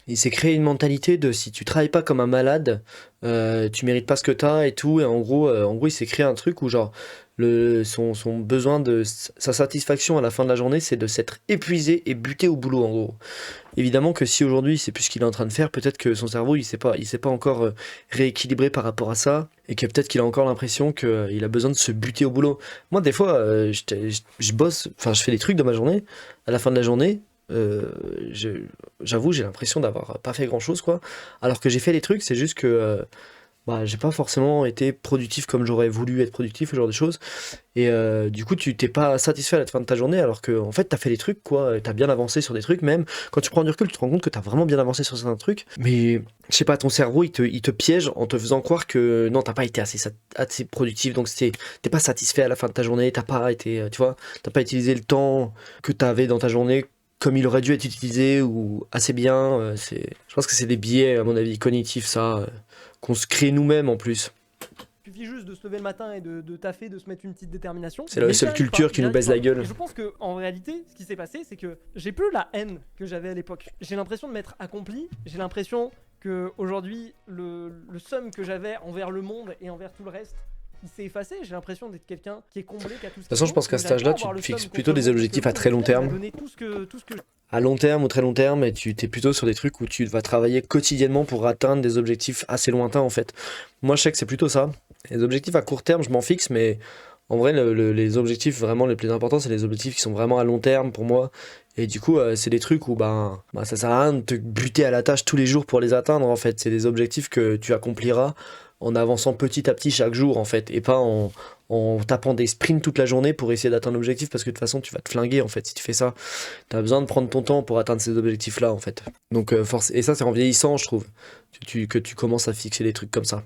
il s'est créé une mentalité de si tu travailles pas comme un malade, tu mérites pas ce que t'as et tout. Et en gros, il s'est créé un truc où genre son besoin sa satisfaction à la fin de la journée, c'est de s'être épuisé et buté au boulot en gros. Évidemment que si aujourd'hui c'est plus ce qu'il est en train de faire, peut-être que son cerveau il s'est pas encore rééquilibré par rapport à ça et que peut-être qu'il a encore l'impression qu'il a besoin de se buter au boulot. Moi des fois je bosse, enfin je fais des trucs dans ma journée, à la fin de la journée, euh, je- j'avoue j'ai l'impression d'avoir pas fait grand-chose quoi, alors que j'ai fait des trucs, c'est juste que bah, j'ai pas forcément été productif comme j'aurais voulu être productif, ce genre de choses. Et du coup, tu t'es pas satisfait à la fin de ta journée alors que en fait, t'as fait des trucs, quoi. T'as bien avancé sur des trucs, même. Quand tu prends du recul, tu te rends compte que t'as vraiment bien avancé sur certains trucs. Mais je sais pas, ton cerveau, il te piège en te faisant croire que non, t'as pas été assez productif. Donc, t'es pas satisfait à la fin de ta journée. T'as pas été, tu vois, t'as pas utilisé le temps que t'avais dans ta journée comme il aurait dû être utilisé ou assez bien. Je pense que c'est des biais, à mon avis, cognitifs, ça, qu'on se crée nous-mêmes en plus. Il suffit juste de se lever le matin et de taffer, de se mettre une petite détermination. C'est la Mais j'y seule arrive culture pas, qui j'y nous arrive baise pas. la gueule. Et je pense que en réalité, ce qui s'est passé, c'est que j'ai plus la haine que j'avais à l'époque. J'ai l'impression de m'être accompli. J'ai l'impression que aujourd'hui, le seum que j'avais envers le monde et envers tout le reste, il s'est effacé. J'ai l'impression d'être quelqu'un qui est comblé, qui a tout ce De toute qu'il façon, je faut. pense qu'à Mais cet j'arrive pas âge-là, à tu avoir te le fixes seum plutôt contre le des monde parce que objectifs le à monde, très au long final, il m'a terme. donné tout ce que À long terme ou très long terme, et tu t'es plutôt sur des trucs où tu vas travailler quotidiennement pour atteindre des objectifs assez lointains en fait. Moi, je sais que c'est plutôt ça. Les objectifs à court terme, je m'en fixe, mais en vrai, les objectifs vraiment les plus importants, c'est les objectifs qui sont vraiment à long terme pour moi. Et du coup, c'est des trucs où bah, ça sert à rien de te buter à la tâche tous les jours pour les atteindre en fait. C'est des objectifs que tu accompliras en avançant petit à petit chaque jour en fait, et pas en tapant des sprints toute la journée pour essayer d'atteindre l'objectif parce que de toute façon tu vas te flinguer en fait si tu fais ça. T'as besoin de prendre ton temps pour atteindre ces objectifs-là, en fait. Donc, et ça, c'est en vieillissant, je trouve, que tu commences à fixer des trucs comme ça.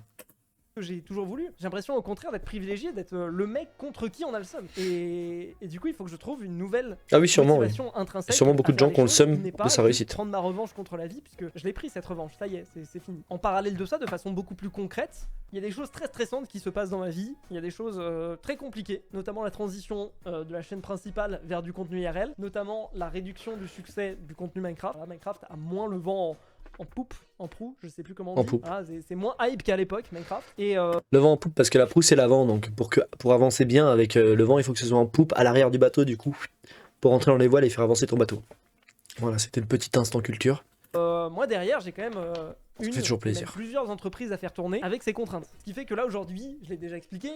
j'ai toujours voulu. J'ai l'impression au contraire d'être privilégié, d'être le mec contre qui on a le seum. Et du coup, il faut que je trouve une nouvelle Ah oui, sûrement, oui. motivation Il y a intrinsèque sûrement beaucoup à de faire gens les qui ont le choses, seum qui n'est de pas sa juste réussite. prendre ma revanche contre la vie, puisque je l'ai pris cette revanche, ça y est, c'est fini. En parallèle de ça, de façon beaucoup plus concrète, il y a des choses très stressantes qui se passent dans ma vie, il y a des choses très compliquées, notamment la transition de la chaîne principale vers du contenu IRL, notamment la réduction du succès du contenu Minecraft. Voilà, Minecraft a moins le vent en poupe, en proue, je sais plus comment on En dit. poupe. Voilà, c'est moins hype qu'à l'époque, Minecraft. Et Le vent en poupe, parce que la proue, c'est l'avant, donc pour avancer bien avec le vent, il faut que ce soit en poupe à l'arrière du bateau, du coup, pour entrer dans les voiles et faire avancer ton bateau. Voilà, c'était le petit instant culture. moi derrière, j'ai quand même Ça une, fait toujours et même plaisir. plusieurs entreprises à faire tourner avec ces contraintes. Ce qui fait que là aujourd'hui, je l'ai déjà expliqué.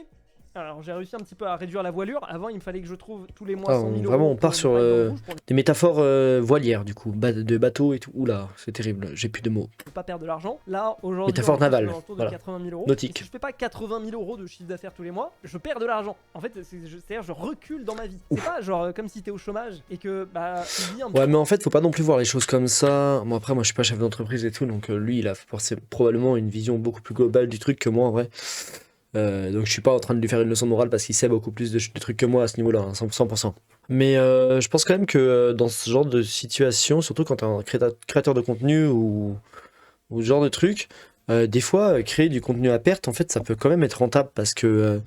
Alors j'ai réussi un petit peu à réduire la voilure. Avant, il me fallait que je trouve tous les mois Ah, 100 000 vraiment, euros on part pour sur ne pas être dans le rouge, pour des métaphores voilières, du coup, de bateau et tout. Oula, c'est terrible, j'ai plus de mots. ne pas perdre de l'argent. Là aujourd'hui, Métaphore on est navale, aux alentours de voilà. 80 000 euros. Nautique. Et si je fais pas 80 000 euros de chiffre d'affaires tous les mois, je perds de l'argent. En fait, c'est-à-dire je recule dans ma vie. C'est pas genre comme si t'es au chômage et que bah tu vis un Ouais, mais en fait, faut pas non plus voir les choses comme ça. Moi, après, moi, je suis pas chef d'entreprise et tout, donc lui, il a probablement une vision beaucoup plus globale du truc que moi, en vrai. Donc, je suis pas en train de lui faire une leçon de morale parce qu'il sait beaucoup plus de trucs que moi à ce niveau-là, hein, 100%. Mais je pense quand même que dans ce genre de situation, surtout quand t'es un créateur de contenu ou ce genre de truc, des fois, créer du contenu à perte, en fait, ça peut quand même être rentable parce que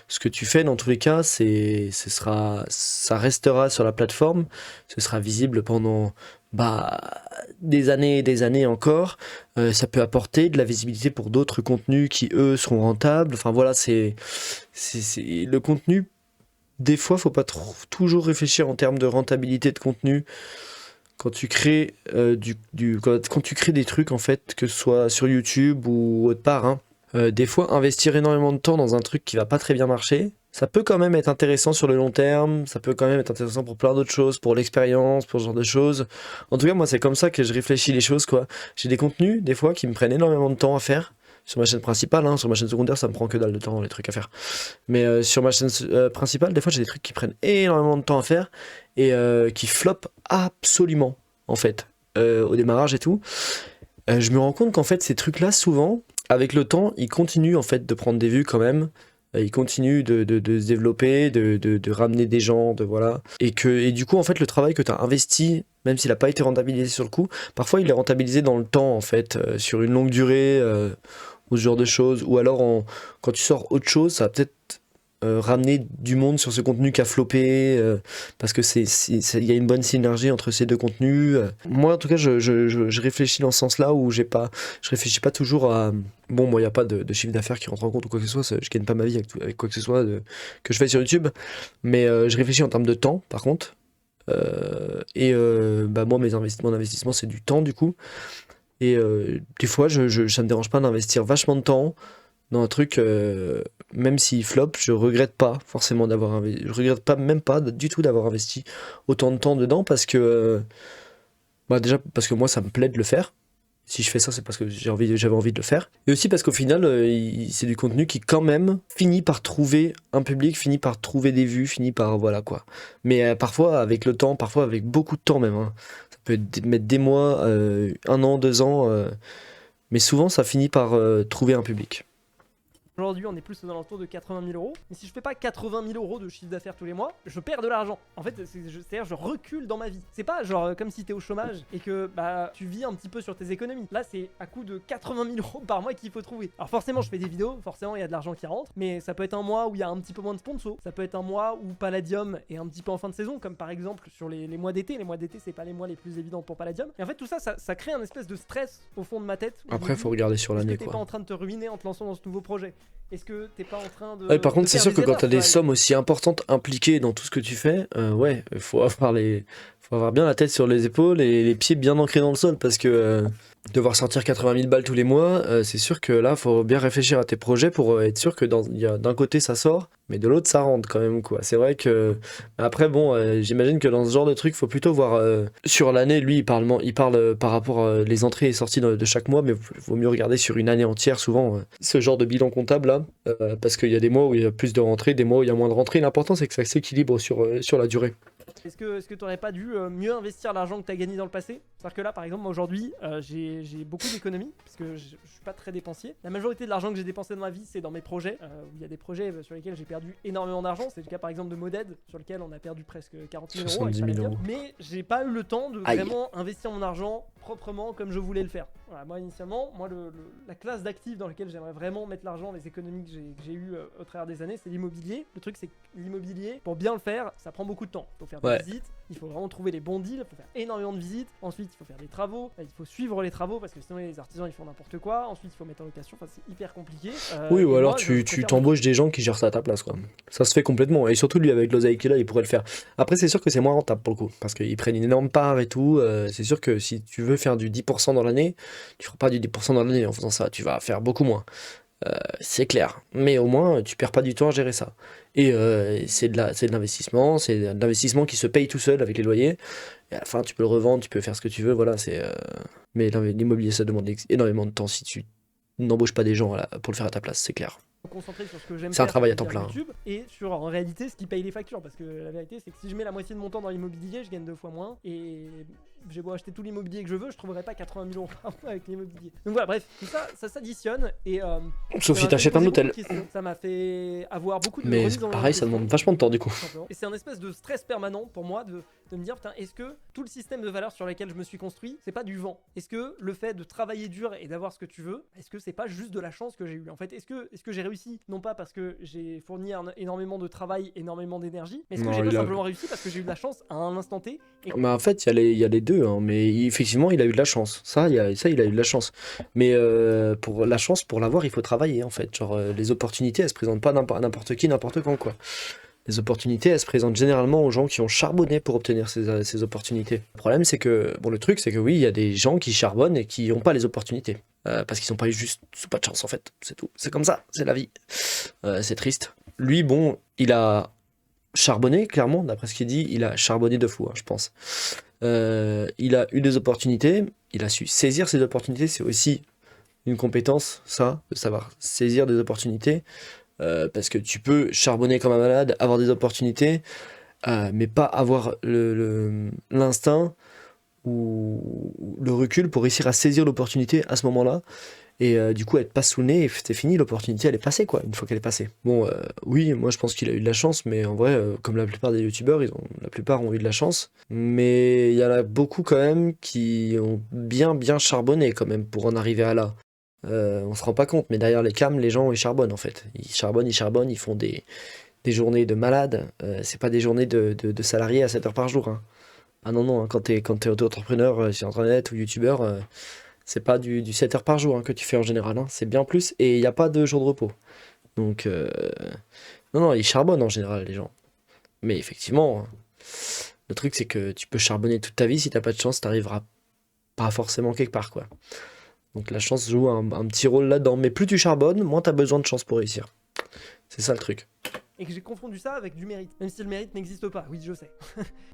ce que tu fais, dans tous les cas, ça restera sur la plateforme, ce sera visible pendant bah, des années et des années encore. Ça peut apporter de la visibilité pour d'autres contenus qui, eux, seront rentables. Enfin, voilà, le contenu. Des fois, faut pas toujours réfléchir en termes de rentabilité de contenu quand tu crées quand tu crées des trucs en fait, que ce soit sur YouTube ou autre part, hein. Des fois, investir énormément de temps dans un truc qui va pas très bien marcher, ça peut quand même être intéressant sur le long terme, ça peut quand même être intéressant pour plein d'autres choses, pour l'expérience, pour ce genre de choses. En tout cas, moi, c'est comme ça que je réfléchis les choses, quoi. J'ai des contenus, des fois, qui me prennent énormément de temps à faire. Sur ma chaîne principale, hein, sur ma chaîne secondaire, ça me prend que dalle de temps, les trucs à faire. Mais sur ma chaîne principale, des fois, j'ai des trucs qui prennent énormément de temps à faire et qui flopent absolument, en fait, au démarrage et tout. Je me rends compte qu'en fait, ces trucs-là, souvent, avec le temps, ils continuent en fait de prendre des vues quand même. Ils continuent de se développer, de ramener des gens, voilà. Et du coup, en fait, le travail que tu as investi, même s'il n'a pas été rentabilisé sur le coup, parfois il est rentabilisé dans le temps, en fait, sur une longue durée, ou ce genre de choses. Ou alors, quand tu sors autre chose, ça va peut-être ramener du monde sur ce contenu qui a floppé, parce que il y a une bonne synergie entre ces deux contenus. Moi, en tout cas, je réfléchis dans ce sens-là où je réfléchis pas toujours à bon, moi, il n'y a pas de chiffre d'affaires qui rentre en compte ou quoi que ce soit, je gagne pas ma vie avec quoi que ce soit que je fais sur YouTube, mais je réfléchis en termes de temps, par contre. Bah moi, mon investissement, c'est du temps, du coup. Et des fois, ça me dérange pas d'investir vachement de temps dans un truc, même s'il flop, je regrette pas forcément d'avoir investi. Je regrette pas, même pas du tout d'avoir investi autant de temps dedans parce que, bah déjà, parce que moi, ça me plaît de le faire. Si je fais ça, c'est parce que j'avais envie de le faire. Et aussi parce qu'au final, c'est du contenu qui, quand même, finit par trouver un public, finit par trouver des vues, finit par. Voilà quoi. Mais parfois, avec le temps, parfois avec beaucoup de temps même, hein. Ça peut mettre des mois, 1 an, 2 ans. Mais souvent, ça finit par trouver un public. Aujourd'hui, on est plus aux alentours de 80 000 euros. Mais si je fais pas 80 000 euros de chiffre d'affaires tous les mois, je perds de l'argent. En fait, c'est-à-dire je recule dans ma vie. C'est pas genre comme si t'es au chômage et que bah tu vis un petit peu sur tes économies. Là, c'est à coup de 80 000 euros par mois qu'il faut trouver. Alors forcément, je fais des vidéos, forcément, il y a de l'argent qui rentre. Mais ça peut être un mois où il y a un petit peu moins de sponsors. Ça peut être un mois où Palladium est un petit peu en fin de saison, comme par exemple sur les mois d'été. Les mois d'été, c'est pas les mois les plus évidents pour Palladium. Et en fait, tout ça, ça crée un espèce de stress au fond de ma tête. Après, il faut regarder sur l'année, Est-ce que t'es pas en train de te ruiner en te lançant dans ce nouveau projet? Est-ce que t'es pas en train de. Ouais, par contre, c'est faire sûr que quand erreurs, t'as des tu vois, sommes aussi importantes impliquées dans tout ce que tu fais, ouais, faut avoir bien la tête sur les épaules et les pieds bien ancrés dans le sol parce que devoir sortir 80 000 balles tous les mois, c'est sûr que là, faut bien réfléchir à tes projets pour être sûr que d'un côté ça sort, mais de l'autre ça rentre quand même, quoi. C'est vrai que après, bon, j'imagine que dans ce genre de truc, faut plutôt voir sur l'année. Lui, il parle par rapport les entrées et sorties de chaque mois, mais vaut mieux regarder sur une année entière souvent ce genre de bilan comptable là, parce qu'il y a des mois où il y a plus de rentrées, des mois où il y a moins de rentrées. L'important c'est que ça s'équilibre sur la durée. Est-ce que tu n'aurais pas dû mieux investir l'argent que tu as gagné dans le passé? C'est-à-dire que là, par exemple, moi aujourd'hui, j'ai beaucoup d'économies, parce que je suis pas très dépensier. La majorité de l'argent que j'ai dépensé dans ma vie, c'est dans mes projets. Où il y a des projets sur lesquels j'ai perdu énormément d'argent. C'est le cas par exemple de Moded, sur lequel on a perdu presque 40 000 euros. 70 000 euros. Mais j'ai pas eu le temps de vraiment investir mon argent proprement comme je voulais le faire. Voilà, moi initialement, la classe d'actifs dans laquelle j'aimerais vraiment mettre l'argent, les économies que j'ai eues au travers des années, c'est l'immobilier. Le truc c'est que l'immobilier, pour bien le faire, ça prend beaucoup de temps. Il faut faire des visites, il faut vraiment trouver les bons deals, il faut faire énormément de visites. Ensuite, il faut faire des travaux, il faut suivre les travaux parce que sinon les artisans ils font n'importe quoi. Ensuite, il faut mettre en location, enfin c'est hyper compliqué. Oui, ou alors tu t'embauches des gens qui gèrent ça à ta place, quoi. Ça se fait complètement. Et surtout, lui, avec l'oseille qu'il a, il pourrait le faire. Après, c'est sûr que c'est moins rentable pour le coup, parce qu'ils prennent une énorme part et tout. C'est sûr que si tu veux faire du 10% dans l'année, tu feras pas du 10% dans l'année en faisant ça. Tu vas faire beaucoup moins. C'est clair. Mais au moins, tu perds pas du temps à gérer ça. Et c'est de l'investissement. C'est de l'investissement qui se paye tout seul avec les loyers. Et à la fin, tu peux le revendre, tu peux faire ce que tu veux. Voilà, mais l'immobilier, ça demande énormément de temps si tu n'embauches pas des gens pour le faire à ta place, c'est clair. Concentrer sur ce que j'aime C'est un faire, travail à temps plein. YouTube, et sur en réalité ce qui paye les factures, parce que la vérité c'est que si je mets la moitié de mon temps dans l'immobilier, je gagne 2 fois moins, et j'ai beau acheter tout l'immobilier que je veux, je trouverai pas 80 000 euros par mois avec l'immobilier. Donc voilà, bref, tout ça, ça s'additionne, et sauf si t'achètes un hôtel. Ça m'a fait avoir beaucoup de mais pareil, ça demande vachement de temps du coup. Et c'est un espèce de stress permanent pour moi de me dire, putain, est-ce que tout le système de valeurs sur lequel je me suis construit, c'est pas du vent? Est-ce que le fait de travailler dur et d'avoir ce que tu veux, est-ce que c'est pas juste de la chance que j'ai eu? En fait, est-ce que j'ai réussi, non pas parce que j'ai fourni énormément de travail, énormément d'énergie, mais est-ce que j'ai pas simplement réussi parce que j'ai eu de la chance à un instant T? Bah en fait, il y a les deux, hein, mais effectivement, il a eu de la chance. Il a eu de la chance. Mais pour la chance, pour l'avoir, il faut travailler en fait. Genre, les opportunités, elles se présentent pas à n'importe qui, n'importe quand, quoi. Les opportunités, elles se présentent généralement aux gens qui ont charbonné pour obtenir ces opportunités. Le problème, c'est que, le truc, c'est que oui, il y a des gens qui charbonnent et qui n'ont pas les opportunités. Parce qu'ils n'ont pas eu pas de chance, en fait. C'est tout. C'est comme ça, c'est la vie. C'est triste. Lui, bon, il a charbonné, clairement, d'après ce qu'il dit, il a charbonné de fou, hein, je pense. Il a eu des opportunités, il a su saisir ces opportunités, c'est aussi une compétence, ça, de savoir saisir des opportunités. Parce que tu peux charbonner comme un malade, avoir des opportunités, mais pas avoir l'instinct ou le recul pour réussir à saisir l'opportunité à ce moment-là. Et du coup, être pas sous le nez, et c'est fini, l'opportunité elle est passée, quoi, une fois qu'elle est passée. Bon, oui, moi je pense qu'il a eu de la chance, mais en vrai, comme la plupart des youtubeurs, la plupart ont eu de la chance. Mais il y en a beaucoup quand même qui ont bien charbonné quand même pour en arriver à là. On se rend pas compte, mais derrière les cams, les gens ils charbonnent en fait. Ils charbonnent, ils font des des journées de malade, c'est pas des journées de salariés à 7 heures par jour, hein. Ah non, non, hein, quand t'es auto-entrepreneur sur Internet ou youtubeur, c'est pas du 7 heures par jour hein, que tu fais en général, hein. C'est bien plus et il n'y a pas de jour de repos. Donc, non, non, ils charbonnent en général, les gens. Mais effectivement, hein, le truc c'est que tu peux charbonner toute ta vie, si t'as pas de chance, t'arriveras pas forcément quelque part, quoi. Donc la chance joue un petit rôle là-dedans. Mais plus tu charbonnes, moins t'as besoin de chance pour réussir. C'est ça le truc. Et que j'ai confondu ça avec du mérite, même si le mérite n'existe pas, oui je sais.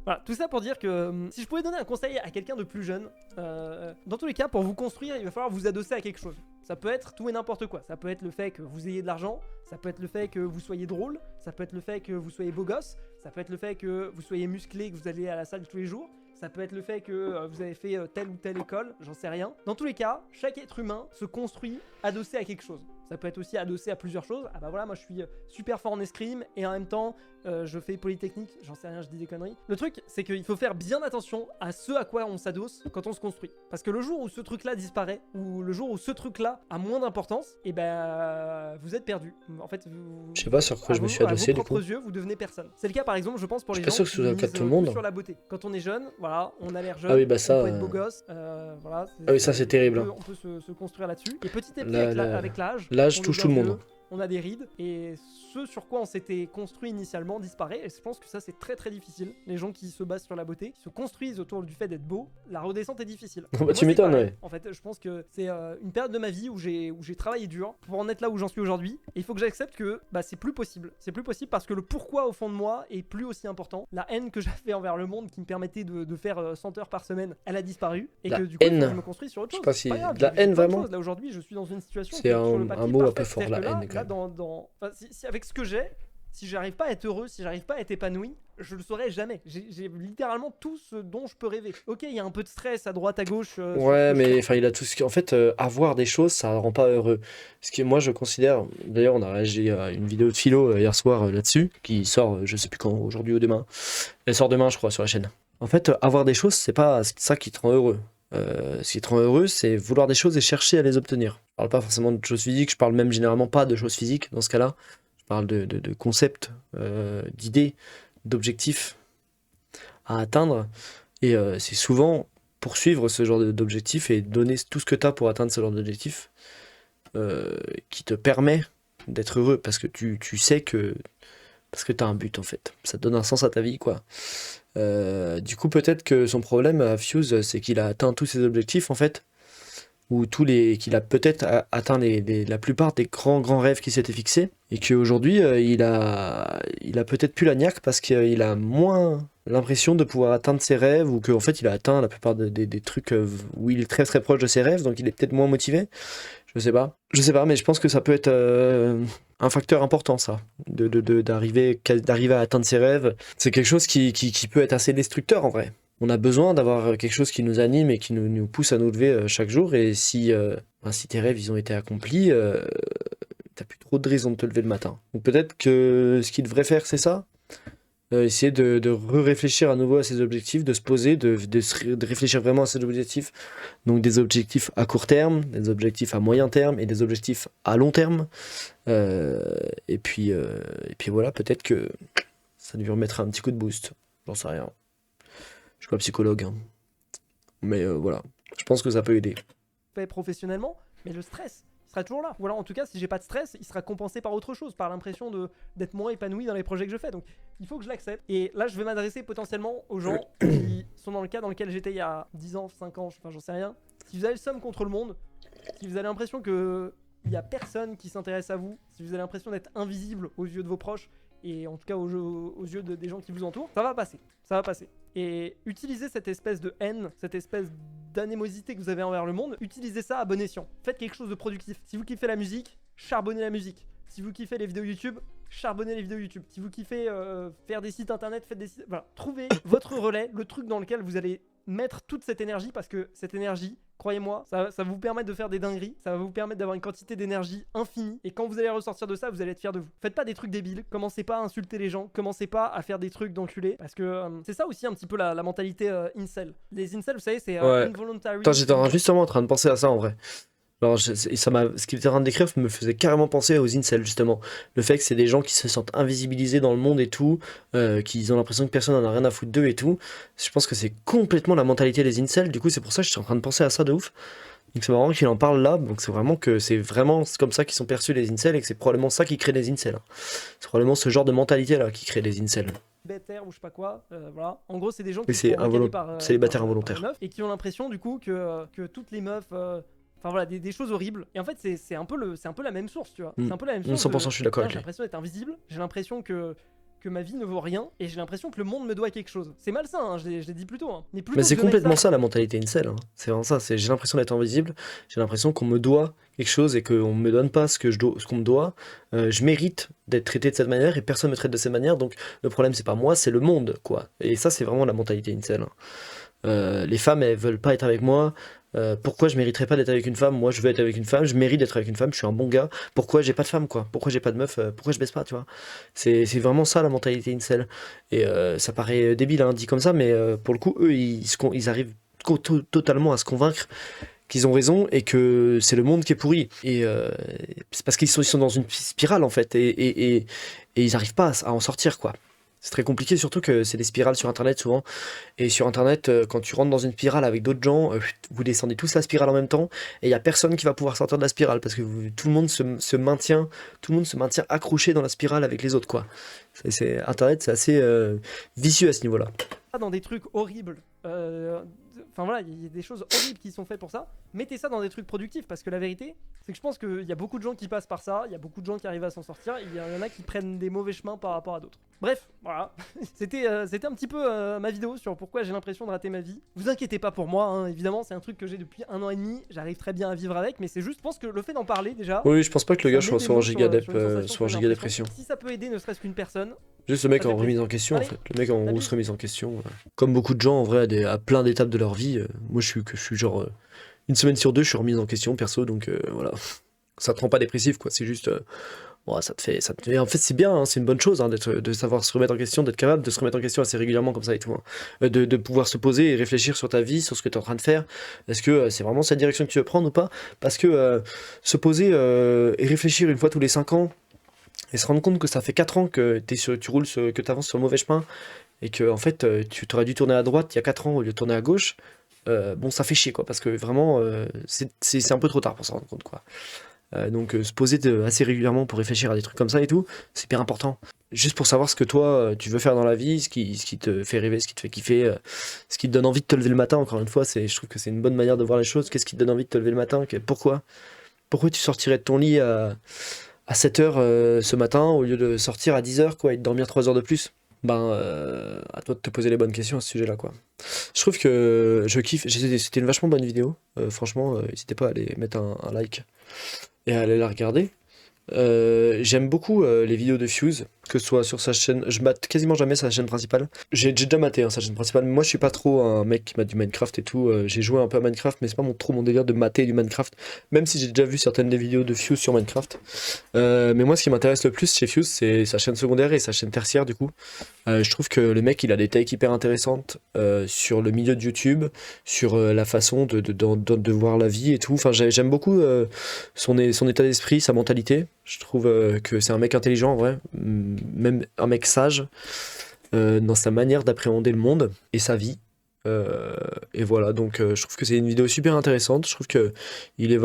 Voilà, tout ça pour dire que si je pouvais donner un conseil à quelqu'un de plus jeune, dans tous les cas, pour vous construire, il va falloir vous adosser à quelque chose. Ça peut être tout et n'importe quoi, ça peut être le fait que vous ayez de l'argent, ça peut être le fait que vous soyez drôle, ça peut être le fait que vous soyez beau gosse, ça peut être le fait que vous soyez musclé, que vous allez à la salle tous les jours, ça peut être le fait que vous avez fait telle ou telle école, j'en sais rien. Dans tous les cas, chaque être humain se construit adossé à quelque chose. Ça peut être aussi adossé à plusieurs choses. Ah bah voilà, moi je suis super fort en escrime et en même temps je fais polytechnique, j'en sais rien, je dis des conneries. Le truc, c'est qu'il faut faire bien attention à ce à quoi on s'adosse quand on se construit. Parce que le jour où ce truc-là disparaît, ou le jour où ce truc-là a moins d'importance, et ben vous êtes perdu. En fait, Je sais pas sur quoi je me suis adossé à du vos coup. propres yeux, vous devenez personne. C'est le cas par exemple, je pense pour Je les suis pas gens sûr que ce soit le cas de tout le monde. sur la beauté. Quand on est jeune, voilà, on a l'air jeune, Ah oui, bah on ça, peut être beau gosse, voilà. Ah oui, ça c'est terrible, hein. On peut se construire là-dessus. Et petit à petit, La- avec l'âge, L'âge on touche devient tout le monde. vieux, on a des rides, et ce sur quoi on s'était construit initialement disparaît, et je pense que ça c'est très très difficile. Les gens qui se basent sur la beauté, qui se construisent autour du fait d'être beau, la redescente est difficile. Bah, Moi, tu c'est m'étonnes, pareil. ouais. En fait, je pense que c'est une période de ma vie où j'ai travaillé dur pour en être là où j'en suis aujourd'hui, et il faut que j'accepte que bah, c'est plus possible. C'est plus possible parce que le pourquoi au fond de moi est plus aussi important. La haine que j'avais envers le monde qui me permettait de faire 100 heures par semaine, elle a disparu, et La que du coup, il faut haine. que je me construis sur autre Je sais chose. pas si- C'est grave, de la j'ai haine, plein de vraiment. choses. Là aujourd'hui, je suis dans une situation C'est qui est sur le un papier mot un parfaite. peu fort, la C'est-à-dire que haine, quand là, même. enfin, si avec ce que j'ai, si j'arrive pas à être heureux, si j'arrive pas à être épanoui, je le saurai jamais. J'ai littéralement tout ce dont je peux rêver. Ok, il y a un peu de stress à droite, à gauche. Sur ce Ouais, que je mais fais. enfin, il a tout ce qui. En fait, avoir des choses, ça rend pas heureux. Ce que moi, je considère. D'ailleurs, on a réagi à une vidéo de philo hier soir là-dessus, qui sort, je sais plus quand, aujourd'hui ou demain. Elle sort demain, je crois, sur la chaîne. En fait, avoir des choses, c'est pas ça qui te rend heureux. Ce qui te rend heureux, c'est vouloir des choses et chercher à les obtenir. Je parle pas forcément de choses physiques, je parle même généralement pas de choses physiques dans ce cas-là. Je parle de concepts, d'idées, d'objectifs à atteindre. Et c'est souvent poursuivre ce genre d'objectif et donner tout ce que tu as pour atteindre ce genre d'objectif qui te permet d'être heureux parce que tu sais que. Parce que tu as un but en fait. Ça te donne un sens à ta vie, quoi. Du coup, peut-être que son problème à Fuse, c'est qu'il a atteint tous ses objectifs en fait. Ou qu'il a peut-être atteint la plupart des grands rêves qu'il s'était fixés. Et qu'aujourd'hui, il a peut-être plus la niaque parce qu'il a moins l'impression de pouvoir atteindre ses rêves ou qu'en fait il a atteint la plupart des trucs où il est très très proche de ses rêves, donc il est peut-être moins motivé. Je sais pas, mais je pense que ça peut être un facteur important, ça, d'arriver à atteindre ses rêves. C'est quelque chose qui peut être assez destructeur en vrai. On a besoin d'avoir quelque chose qui nous anime et qui nous pousse à nous lever chaque jour, et si tes rêves ils ont été accomplis, t'as plus trop de raison de te lever le matin. Donc peut-être que ce qu'il devrait faire, c'est ça. Essayer de réfléchir à nouveau à ses objectifs, de se poser, de réfléchir vraiment à ses objectifs. Donc des objectifs à court terme, des objectifs à moyen terme et des objectifs à long terme. Et puis voilà, peut-être que ça lui remettra un petit coup de boost. J'en sais rien. Je suis pas psychologue, hein. Mais voilà, je pense que ça peut aider. Fait professionnellement, mais le stress il sera toujours là. Ou alors en tout cas, si j'ai pas de stress, il sera compensé par autre chose, par l'impression d'être moins épanoui dans les projets que je fais. Donc il faut que je l'accepte. Et là, je vais m'adresser potentiellement aux gens qui sont dans le cas dans lequel j'étais il y a 10 ans, 5 ans, enfin j'en sais rien. Si vous avez le somme contre le monde, si vous avez l'impression que il y a personne qui s'intéresse à vous, si vous avez l'impression d'être invisible aux yeux de vos proches, et en tout cas aux yeux des gens qui vous entourent, ça va passer. Ça va passer. Et utilisez cette espèce de haine, cette espèce d'anémosité que vous avez envers le monde, utilisez ça à bon escient. Faites quelque chose de productif. Si vous kiffez la musique, charbonnez la musique. Si vous kiffez les vidéos YouTube, charbonnez les vidéos YouTube. Si vous kiffez faire des sites internet, faites des sites... Voilà, trouvez votre relais, le truc dans lequel vous allez mettre toute cette énergie, parce que cette énergie, croyez-moi, ça va vous permettre de faire des dingueries, ça va vous permettre d'avoir une quantité d'énergie infinie, et quand vous allez ressortir de ça, vous allez être fiers de vous. Faites pas des trucs débiles, commencez pas à insulter les gens, commencez pas à faire des trucs d'enculés, parce que c'est ça aussi un petit peu la mentalité incel. Les incels, vous savez, c'est Ouais. involuntary... Putain, j'étais justement en train de penser à ça en vrai. Alors, ce qu'il était en train de décrire me faisait carrément penser aux incels, justement. Le fait que c'est des gens qui se sentent invisibilisés dans le monde et tout, qu'ils ont l'impression que personne n'en a rien à foutre d'eux et tout. Je pense que c'est complètement la mentalité des incels. Du coup, c'est pour ça que je suis en train de penser à ça de ouf. Donc, c'est marrant qu'il en parle là. Donc, c'est vraiment comme ça qu'ils sont perçus les incels et que c'est probablement ça qui crée des incels. C'est probablement ce genre de mentalité là qui crée des incels. Célibataires ou je sais pas quoi, voilà. En gros, c'est des gens Mais qui c'est sont recalés célibataire par involontaire. les meufs et qui ont l'impression du coup que toutes les meufs, enfin voilà, des choses horribles. Et en fait, c'est un peu la même source, tu vois. C'est un peu la même source. 100% je suis d'accord avec J'ai lui. l'impression d'être invisible. J'ai l'impression que ma vie ne vaut rien et j'ai l'impression que le monde me doit quelque chose. C'est malsain, hein, je l'ai dit plus tôt. Hein. Mais plutôt Mais que c'est de mettre complètement ça la mentalité incel. Hein. C'est vraiment ça. J'ai l'impression d'être invisible. J'ai l'impression qu'on me doit quelque chose et qu'on me donne pas ce qu'on me doit. Je mérite d'être traité de cette manière et personne me traite de cette manière. Donc le problème c'est pas moi, c'est le monde, quoi. Et ça c'est vraiment la mentalité incel. Hein. Les femmes elles veulent pas être avec moi. Pourquoi je mériterais pas d'être avec une femme? Moi je veux être avec une femme, je mérite d'être avec une femme, je suis un bon gars. Pourquoi j'ai pas de femme, quoi? Pourquoi j'ai pas de meuf? Pourquoi je baisse pas, tu vois? C'est vraiment ça la mentalité incel. Et ça paraît débile, hein, dit comme ça, mais pour le coup, eux, ils arrivent totalement à se convaincre qu'ils ont raison et que c'est le monde qui est pourri. Et c'est parce ils sont dans une spirale, en fait, et ils arrivent pas à en sortir, quoi. C'est très compliqué, surtout que c'est des spirales sur Internet souvent. Et sur Internet, quand tu rentres dans une spirale avec d'autres gens, vous descendez tous la spirale en même temps, et il n'y a personne qui va pouvoir sortir de la spirale, parce que tout le monde se maintient, accroché dans la spirale avec les autres, quoi. Internet, c'est assez vicieux à ce niveau-là. dans des trucs horribles. Enfin voilà, il y a des choses horribles qui sont faites pour ça. Mettez ça dans des trucs productifs parce que la vérité, c'est que je pense qu'il y a beaucoup de gens qui passent par ça, il y a beaucoup de gens qui arrivent à s'en sortir, il y en a qui prennent des mauvais chemins par rapport à d'autres. Bref, voilà. C'était un petit peu ma vidéo sur pourquoi j'ai l'impression de rater ma vie. Vous inquiétez pas pour moi, hein, évidemment, c'est un truc que j'ai depuis 1 an et demi, j'arrive très bien à vivre avec, mais c'est juste, je pense que le fait d'en parler déjà. Oui, je pense pas que le gars ça met soit en des mots soit en giga dépression. Si ça peut aider ne serait-ce qu'une personne. Juste le mec Ça fait en remise plaisir. en question, en Allez, fait. Le mec en salut. grosse remise en question. Comme beaucoup de gens, en vrai, à plein d'étapes de leur vie. Moi, je suis genre... une semaine sur deux, je suis remise en question, perso, donc voilà. Ça te rend pas dépressif, quoi. C'est juste... bon, ça te fait... En fait, c'est bien, hein, c'est une bonne chose, hein, de savoir se remettre en question, d'être capable de se remettre en question assez régulièrement comme ça et tout. Hein. De pouvoir se poser et réfléchir sur ta vie, sur ce que tu es en train de faire. Est-ce que c'est vraiment cette direction que tu veux prendre ou pas? Parce que se poser et réfléchir une fois tous les 5 ans, et se rendre compte que ça fait 4 ans que que tu avances sur le mauvais chemin, et que en fait tu t'aurais dû tourner à droite il y a 4 ans au lieu de tourner à gauche, bon ça fait chier quoi, parce que vraiment c'est un peu trop tard pour s'en rendre compte quoi. Donc se poser assez régulièrement pour réfléchir à des trucs comme ça et tout, c'est hyper important. Juste pour savoir ce que toi tu veux faire dans la vie, ce qui te fait rêver, ce qui te fait kiffer, ce qui te donne envie de te lever le matin, encore une fois, je trouve que c'est une bonne manière de voir les choses. Qu'est-ce qui te donne envie de te lever le matin? Pourquoi tu sortirais de ton lit à 7h ce matin au lieu de sortir à 10h quoi, et de dormir 3 heures de plus? À toi de te poser les bonnes questions à ce sujet là quoi. Je trouve que je kiffe, c'était une vachement bonne vidéo, franchement n'hésitez pas à aller mettre un like et à aller la regarder. J'aime beaucoup les vidéos de Fuse, que ce soit sur sa chaîne, je mate quasiment jamais sa chaîne principale. J'ai déjà maté sa chaîne principale, mais moi je suis pas trop un mec qui mate du Minecraft et tout. J'ai joué un peu à Minecraft, mais c'est pas trop mon délire de mater du Minecraft, même si j'ai déjà vu certaines des vidéos de Fuse sur Minecraft. Mais moi ce qui m'intéresse le plus chez Fuse, c'est sa chaîne secondaire et sa chaîne tertiaire du coup. Je trouve que le mec il a des takes hyper intéressantes sur le milieu de YouTube, sur la façon de voir la vie et tout. Enfin j'aime beaucoup son état d'esprit, sa mentalité. Je trouve que c'est un mec intelligent en vrai, même un mec sage dans sa manière d'appréhender le monde et sa vie. Et voilà, donc je trouve que c'est une vidéo super intéressante. Je trouve que il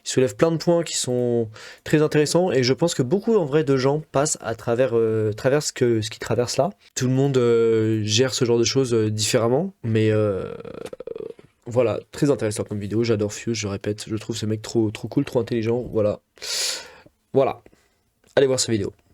soulève plein de points qui sont très intéressants et je pense que beaucoup en vrai de gens passent à travers ce qu'il traverse là. Tout le monde gère ce genre de choses différemment, mais voilà, très intéressant comme vidéo. J'adore Fuse, je répète, je trouve ce mec trop cool, trop intelligent. Voilà, allez voir cette vidéo.